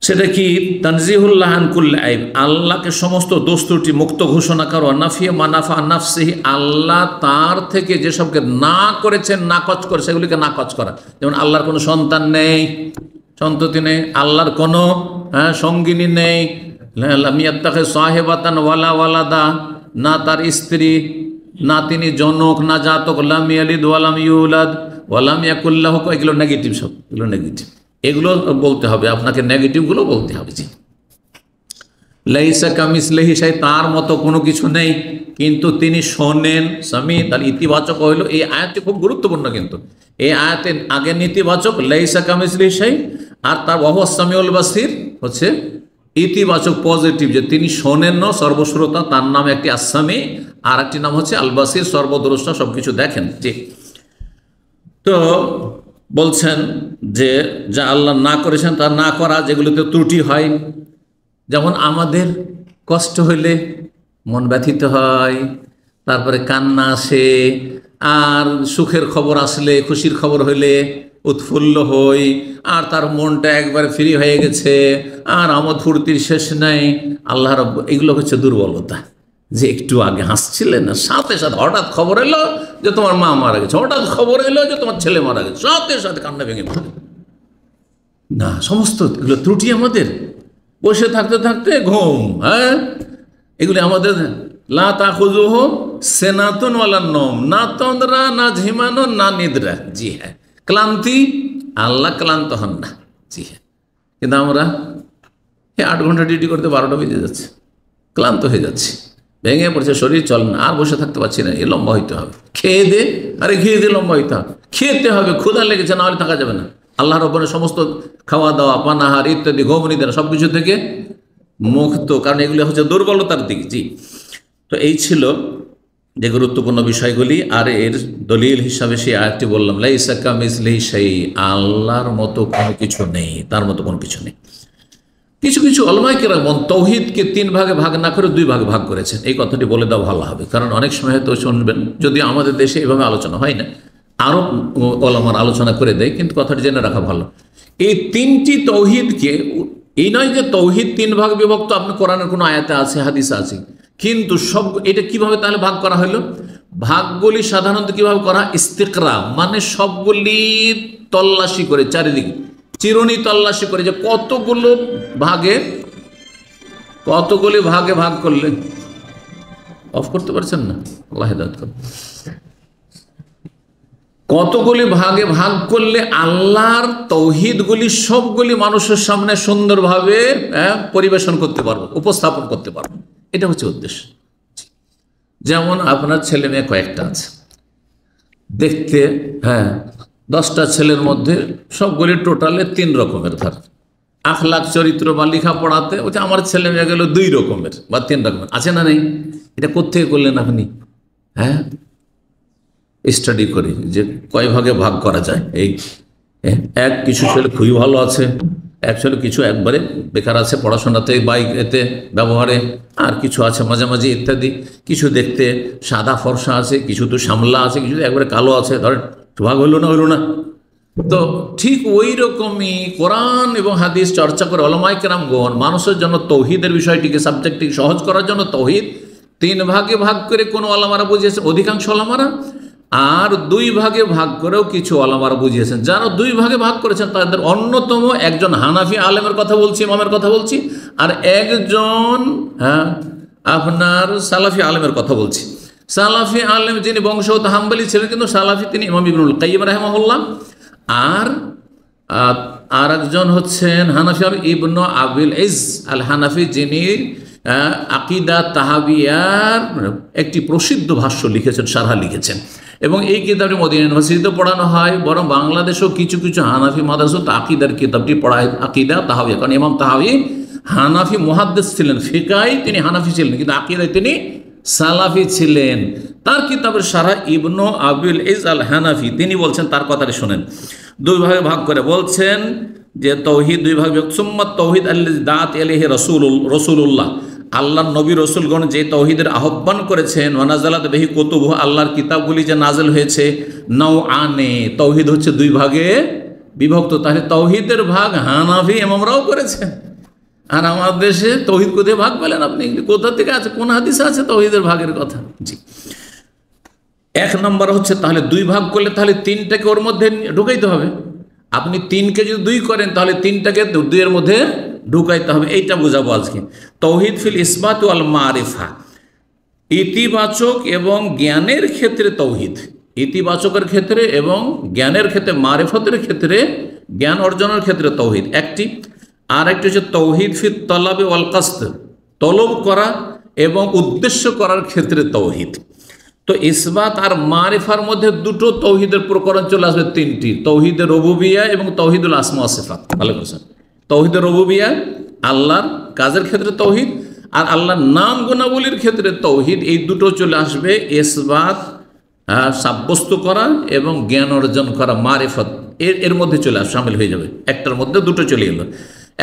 সেটা কি? তানজিহুল্লাহ আন কুল্লি আইব, আল্লাহকে সমস্ত দোষ ত্রুটি মুক্ত ঘোষণা করো। নাফিয়া মানাফা নাফসিহি, আল্লাহ তার থেকে যেসবকে না করেছেন, নাকচ করে, সেগুলিকে নাকচ করা। যেমন আল্লাহর কোনো সন্তান নেই, সন্ততি নেই, আল্লাহর কোনো সঙ্গিনী নেই, লাম ইয়াত্তাখিয সাহিবাতান ওয়ালা ওয়ালাদা, না তার স্ত্রী, না তিনি জনক, না জাতক, লাম ইয়ালিদ ওয়ালাম ইউলাদ ওয়ালাম ইয়াকুল লাহু, এগুলো নেগেটিভ, সব এগুলো নেগেটিভ, এগুলো বলতে হবে আপনাকে, নেগেটিভগুলো বলতে হবে। জি, লাইসা কামিসলিহি শাই, তার মতো কোনো কিছু নেই, কিন্তু তিনি শোনেন, সামি। তাহলে ইতিবাচক হইল, এই আয়াতটি খুব গুরুত্বপূর্ণ, কিন্তু এই আয়াতে আগে ইতিবাচক লাইসা কামিসলিহি শাই, আর তার ওয়াহুয়া সামিউল বাসির হচ্ছে ইতিবাচক পজিটিভ, যে তিনি শোনেন না, সর্বশ্রোতা, তার নাম একটি আসামি, আর একটি নাম হচ্ছে আল বাসির, সর্বদ্রষ্টা, সবকিছু দেখেন। জি, তো বলছেন যে যা আল্লাহ না করেছেন তার না করা, যেগুলোতে ত্রুটি হয়, যেমন আমাদের কষ্ট হইলে মন ব্যথিত হয়, তারপরে কান্না আসে, আর সুখের খবর আসলে, খুশির খবর হইলে উৎফুল্ল হই, আর তার মনটা একবার ফ্রি হয়ে গেছে, আর আমোদ ফুর্তির শেষ নাই। আল্লাহ রাব্বুল, এগুলো হচ্ছে দুর্বলতা। যে একটু আগে হাসছিলেন না, সাথে সাথে হঠাৎ খবর এলো যে তোমার মা মারা গেছে, হঠাৎ খবর এলো যে তোমার ছেলে মারা গেছে, সাথে সাথে কান্না ভেঙে পড়ে না। সমস্ত এগুলো ত্রুটি আমাদের, বসে থাকতে থাকতে ঘুম। হ্যাঁ, এগুলি আমাদের লা তাখুযুহু সিনাতুন ওয়ালা নওম, না তন্দ্রা, না ঝিমানো, না নিদ্রা। জি হ্যাঁ, ক্লান্তি, আল্লাহ ক্লান্ত হন না। জি হ্যাঁ, কিন্তু আমরা 8 ঘন্টা ডিউটি করতে 12টা বেজে যাচ্ছে, ক্লান্ত হয়ে যাচ্ছে, ভেঙে পড়ছে, শরীর চল না, আর বসে থাকতে পারছি না, এ লম্বা হইতে হবে, খেয়ে দে, আরে খেয়ে দিয়ে লম্বা হইতে হবে, খেতে হবে, ক্ষুধা লেগেছে, না হলে থাকা যাবে না। আল্লাহর ওপরে সমস্ত খাওয়া দাওয়া, পানাহার ইত্যাদি, ঘুম নিদ্রা সব কিছু থেকে মুক্ত, কারণ এগুলি হচ্ছে দুর্বলতার দিক। জি, তো এই ছিল যে গুরুত্বপূর্ণ বিষয়গুলি। আর এর দলিল হিসাবে সেই আয়াতটি বললাম, লাইসা কামিসলিহি শাই, আল্লাহর মতো কোনো কিছু নেই, তার মতো কোনো কিছু নেই। কিছু কিছু উলামায়ে কেরাম তৌহিদকে 3 ভাগে ভাগ না করে 2 ভাগে ভাগ করেছেন। এই কথাটি বলে দেওয়া ভালো হবে, কারণ অনেক সময় হয়তো শুনবেন, যদি আমাদের দেশে এভাবে আলোচনা হয় না, আরও ওলামার আলোচনা করে দেয়, কিন্তু কথাটি জেনে রাখা ভালো। এই 3টি তৌহিদকে, এই নয় যে তৌহিদ 3 ভাগ বিভক্ত, আপনি কোরআনের কোনো আয়াতে আছে, হাদিসে আছে, কিন্তু সব এটা কিভাবে তাহলে ভাগ করা হলো? ভাগগুলি সাধারণত কিভাবে করা? ইস্তিকরা, মানে সবগুলি তল্লাশি করে, চারিদিকে চিরুনি তল্লাশি করে, যে কতগুলি ভাগে ভাগ করলে, অফ করতে পারছেন না, আল্লাহ হেদায়েত করুন, কতগুলি ভাগে ভাগ করলে আল্লাহর তৌহিদগুলি সবগুলি মানুষের সামনে সুন্দরভাবে পরিবেশন করতে পারবো, উপস্থাপন করতে পারবো, এটা হচ্ছে উদ্দেশ্য। যেমন আপনার ছেলে মেয়ে কয়েকটা আছে, দেখতে 10টা ছেলের মধ্যে সবগুলি টোটালে 3 রকমের, ধর আখলাক চরিত্র বা লেখাপড়াতে ওটা আমার ছেলে মেয়ে গেল 2 রকমের বা 3 রকমের, আছে না নেই? এটা কোত্থেকে করলেন আপনি? স্টাডি করে যে কয় ভাগে ভাগ করা যায়। এই এক কিছু ছেলে খুবই ভালো আছে, এক ছেলে কিছু একবারে বেকার আছে, পড়াশোনাতে এতে ব্যবহারে, আর কিছু আছে মাঝামাঝি ইত্যাদি, কিছু দেখতে সাদা ফর্সা আছে, কিছু তো শ্যামলা আছে, কিছু একবারে কালো আছে, ধরেন ভাগ হইল না। তো ঠিক ওই রকমই কোরআন এবং হাদিস চর্চা করে উলামায়ে কেরামগণ মানুষের জন্য তৌহিদের বিষয়টিকে, সাবজেক্টটিকে সহজ করার জন্য তৌহিদ 3 ভাগে ভাগ করে কোন ওলামারা বুঝিয়েছেন, অধিকাংশ ওলামারা, আর 2 ভাগে ভাগ করেও কিছু ওলামারা বুঝিয়েছেন। যারা 2 ভাগে ভাগ করেছেন তাদের অন্যতম একজন হানাফি আলেমের কথা বলছি, ইমামের কথা বলছি, আর একজন আপনার সালাফি আলেমের কথা বলছি। সালাফি আলেম যিনি বংশগত হাম্বলি ছিলেন, কিন্তু সালাফি তিনি ইমাম ইবনুল কাইয়িম রাহিমাহুল্লাহ, আর একজন হচ্ছেন হানাফি ইবনু আবিল ইজ আল হানাফি, যিনি আকিদা তাহাবিয়ার একটি প্রসিদ্ধ ভাষ্য লিখেছেন, সারহা লিখেছেন, এবং এই কিতাবটি মদিনা ইউনিভার্সিটিতে পড়ানো হয়, বরং বাংলাদেশেও কিছু কিছু হানাফি মাদ্রাসা আকিদার কিতাবটি পড়ায়, আকিদা তাহাবিয়া। কারণ ইমাম তাহাবি হানাফি মুহাদ্দিস ছিলেন, ফিকায় তিনি হানাফি ছিলেন, কিন্তু আকিদায় তিনি সালাফি ছিলেন। তার কিতাবের সারহা ইবনু আবিল ইজ আল হানাফি, তিনি বলছেন, তার কথাটি শোনেন, 2 ভাগে ভাগ করে বলছেন যে তৌহিদ 2 ভাগে, সুম্মাত তৌহিদ আল্লাযী দাআত ইলাইহি রাসূলুল্লাহ, আল্লাহর নবী রসুলগণ যে তৌহিদের আহ্বান করেছেন, ওয়ানাজালাত বিহি কুতুবুহু, আল্লাহর কিতাবগুলি যে নাজেল হয়েছে, নওআনে, তৌহিদ হচ্ছে 2 ভাগে বিভক্ত। তাহলে তৌহিদের ভাগ হানাফি ইমামরাও করেছেন, আর আমাদের দেশে তৌহিদ কোথায় ভাগ পেলেন আপনি? কোথা থেকে আছে, কোন হাদিসে আছে তৌহিদের ভাগের কথা? জি, 1 নম্বর হচ্ছে তাহলে 2 ভাগ করলে তাহলে 3টাকে ওর মধ্যে ঢুকাইতে হবে। আপনি 3কে যদি 2 করেন তাহলে 3টাকে 2 এর মধ্যে ঢুকাইতে হবে, এইটা বোঝাবো আজকে। তৌহিদ ফিল ইসবাত ওয়াল মারিফা, ইতিবাচক এবং জ্ঞানের ক্ষেত্রে তৌহিদ, ইতিবাচকের ক্ষেত্রে এবং জ্ঞানের ক্ষেত্রে, মারিফতের ক্ষেত্রে, জ্ঞান অর্জনের ক্ষেত্রে তৌহিদ একটি। আর একটি হচ্ছে তৌহিদ ফিল তলাবে ওয়াল কাসদ, তলব করা এবং উদ্দেশ্য করার ক্ষেত্রে তৌহিদ। তো ইসবাত আর মারিফার মধ্যে 2টো তৌহিদের প্রকরণ চলে আসবে, 3টি, তৌহিদের রুবুবিয়্যাহ এবং তৌহিদুল আসমা ওয়াস সিফাত। ভালো করছেন, তৌহিদের রুবুবিয়্যাহ আল্লাহর কাজের ক্ষেত্রে তৌহিদ, আর আল্লাহর নাম গুণাবলীর ক্ষেত্রে তৌহিদ, এই 2টো চলে আসবে, ইসবাত সাব্যস্ত করা এবং জ্ঞান অর্জন করা, মারিফত এর মধ্যে চলে শামিল হয়ে যাবে, একটার মধ্যে 2টো চলে গেল।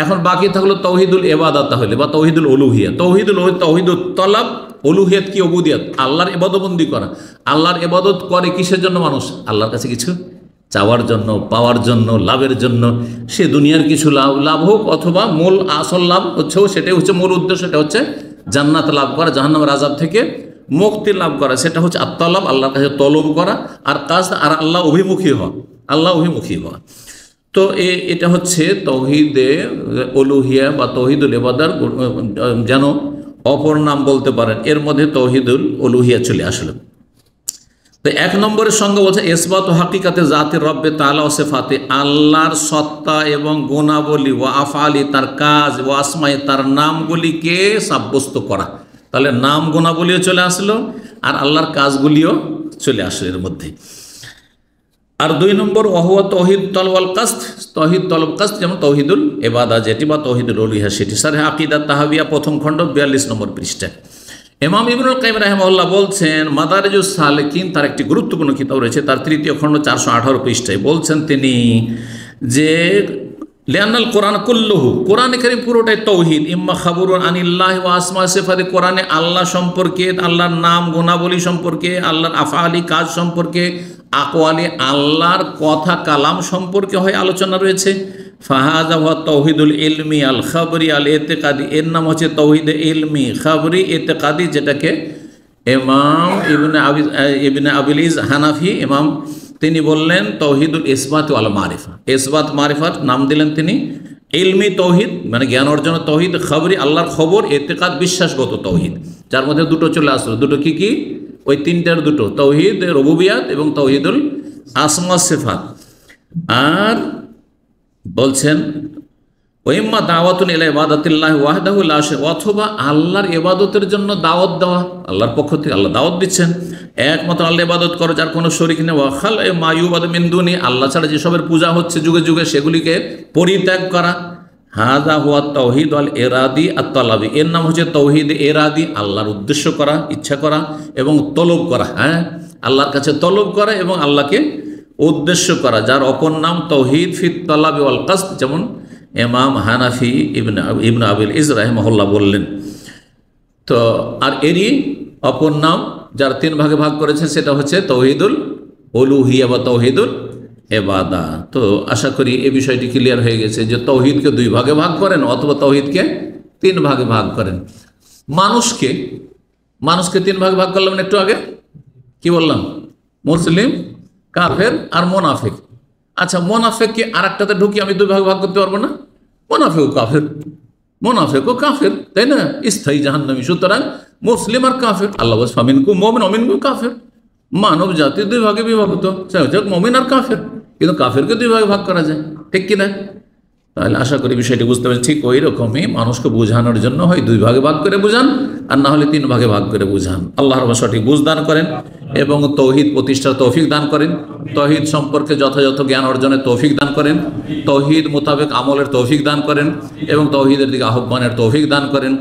এখন বাকি থাকলো তৌহিদুল ইবাদত, তাহলে বা তৌহিদুল উলুহিয়্যাহ। তৌহিদুল তলব, উলুহিয়ত কি উবুদিয়ত, আল্লাহর ইবাদতবন্দি করা। আল্লাহর ইবাদত করে কিসের জন্য মানুষ? আল্লাহর কাছে কিছু চাওয়ার জন্য, পাওয়ার জন্য, লাভের জন্য। সে দুনিয়ার কিছু লাভ হোক অথবা মূল আসল লাভ হচ্ছেও, সেটাই হচ্ছে মূল উদ্দেশ্য, সেটা হচ্ছে জান্নাত লাভ করা, জাহান্নামের আযাব থেকে মুক্তি লাভ করা, সেটা হচ্ছে আত্মালাভ, আল্লাহর কাছে তলব করা। আর কাজ আর আল্লাহ অভিমুখী হওয়া, আল্লাহ অভিমুখী হওয়া। তো এটা হচ্ছে তৌহিদে উলুহিয়া বা তৌহিদুল ইবাদার যেন অপর নাম বলতে পারেন, এর মধ্যে তৌহিদুল উলুহিয়া চলে আসলো। তো 1 নম্বরের সঙ্গে বলছে ইসবাত ও হাকিকাতে জাতির রব্বে তাআলা ও সিফাতে, আল্লাহর সত্তা এবং গুণাবলী ও আফআলি তার কাজ ও আসমায়ে তার নামগুলিকে সাব্যস্ত করা। তাহলে নাম গুণাবলীও চলে আসলো আর আল্লাহর কাজগুলিও চলে আসলো এর মধ্যে। আর 2 নম্বর ওয়াহুয়া তৌহিদ তলব আল কাসদ, তৌহিদ তলব কাসদ যেমন তৌহিদুল ইবাদা যেটি বা তৌহিদুল উলুহিয়া সেটি। শারহ আকিদাত তাহাবিয়া প্রথম খণ্ড 42 নম্বর পৃষ্ঠা। ইমাম ইবনুল কাইয়িম রাহিমাহুল্লাহ বলছেন, মাদারিজুস সালিকিন তার একটি গুরুত্বপূর্ণ কিতাব রয়েছে, তার 3য় খণ্ড 418 পৃষ্ঠায় বলছেন তিনি যে লিআন্নাল কোরআন কুল্লুহু, কোরআন কারীম পুরোটাই তৌহিদ, ইম্মা খাবরুন আনিল্লাহি ওয়া আসমা সিফাতি, কোরআনে আল্লাহ সম্পর্কে, আল্লাহর নাম গুণাবলী সম্পর্কে, আল্লাহর আফআলি কাজ সম্পর্কে, আকওয়ালি আল্লাহর কথা কালাম সম্পর্কে হয় আলোচনা রয়েছে। ফাহাজা ওয়া তৌহিদুল ইলমি আল খাবরি আল ইতিকাদি, এর নাম হচ্ছে তৌহিদে ইলমি খাবরি ইতিকাদি, যেটাকে ইমাম ইবনে আবিল ইজ হানাফি ইমাম তিনি বললেন তৌহিদুল ইসবাত ওয়াল মারিফা, ইসবাত মারিফার নাম দিলেন তিনি। ইলমি তৌহিদ মানে জ্ঞান অর্জনের তৌহিদ, খাবরি আল্লাহর খবর, ইতিকাদ বিশ্বাসগত তৌহিদ, যার মধ্যে দুটো চলে আসলো। দুটো কি কি? ওই 3টার দুটো, তৌহিদ রুবুবিয়াত এবং তৌহিদুল আসমা সিফাত। আর বলছেন ওয়াইম্মা দাওয়াতুন ইলা ইবাদাতিল্লাহি ওয়াহদাহু লা শারীকা, অথবা আল্লাহর ইবাদতের জন্য দাওয়াত দেওয়া, আল্লাহর পক্ষ থেকে আল্লাহ দাওয়াত দিচ্ছেন একমাত্র আল্লাহ ইবাদত করো যার কোনো শরীক নেই। ওয়া খাল মা ইউবাদু মিন দুনি, আল্লাহ ছাড়া যেসবের পূজা হচ্ছে যুগে যুগে সেগুলিকে পরিত্যাগ করা। হাযা হুয়া তাওহীদ আল ইরাদি আত তালাবি, এর নাম হচ্ছে তৌহিদ ইরাদি, আল্লাহর উদ্দেশ্য করা, ইচ্ছা করা এবং তলব করা। হ্যাঁ, আল্লাহর কাছে তলব করা এবং আল্লাহকে উদ্দেশ্য করা, যার অপর নাম তৌহিদ ফিত তালাবি ওয়াল কাসদ, যেমন ইমাম হানাফি ইবনে আবিল ইজ রাহিমাহুল্লাহ বললেন। তো আর এরই অপর নাম যার 3 ভাগে ভাগ করেছে সেটা হচ্ছে তৌহিদুল উলুহিয়া বা তৌহিদুল ইবাদা। তো আশা করি এই বিষয়টি ক্লিয়ার হয়ে গেছে যে তৌহিদকে 2 ভাগে ভাগ করেন অথবা তৌহিদকে 3 ভাগে ভাগ করেন। মানুষকে 3 ভাগে ভাগ করলাম একটু আগে, কি বললাম? মুসলিম, কাফের আর মোনাফিক। আচ্ছা, মোনাফেককে আর একটাতে ঢুকি আমি 2 ভাগে ভাগ করতে পারবো না? মোনাফেকও কাফের, তাই না? স্থায়ী জাহান্নামী। সুতরাং মুসলিম আর কাফের, আল্লাহ বলছে ফামিনকুম মুমিন ওয়া মিনকুম কাফের। মানব জাতি 2 ভাগে বিভক্ত, মুমিন আর কাফের, কিন্তু কাফেরকে 2 ভাগে ভাগ করা যায়, ঠিক কিনা? তাহলে আশা করি বিষয়টি বুঝতে পারছি। ঠিক ওই রকমই মানুষকে বোঝানোর জন্য হয় 2 ভাগে ভাগ করে বুঝান, আর না হলে 3 ভাগে ভাগ করে বুঝান। আল্লাহ রাব্বুল সঠিক বুঝ দান করেন এবং তৌহিদ প্রতিষ্ঠার তৌফিক দান করেন, তৌহিদ সম্পর্কে যথাযথ জ্ঞান অর্জনের তৌফিক দান করেন, তৌহিদ মোতাবেক আমলের তৌফিক দান করেন এবং তৌহিদের দিকে আহ্বানের তৌফিক দান করেন।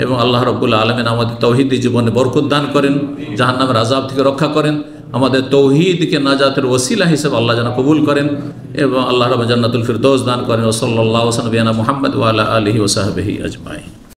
এবং আল্লাহ রাব্বুল আলামিন আমাদের তৌহিদি জীবনে বরকত দান করেন, জাহান্নামের আযাব থেকে রক্ষা করেন, আমাদের তৌহিদকে নাজাতের ওসিলা হিসেবে আল্লাহ যেন কবুল করেন এবং আল্লাহ রাব্বুল জান্নাতুল ফিরদৌস দান করেন। ওয়া সাল্লাল্লাহু আলা সাইয়্যিদিনা মুহাম্মদ ওয়া আলা আলিহি ওয়া সাহবিহি আজমাইন।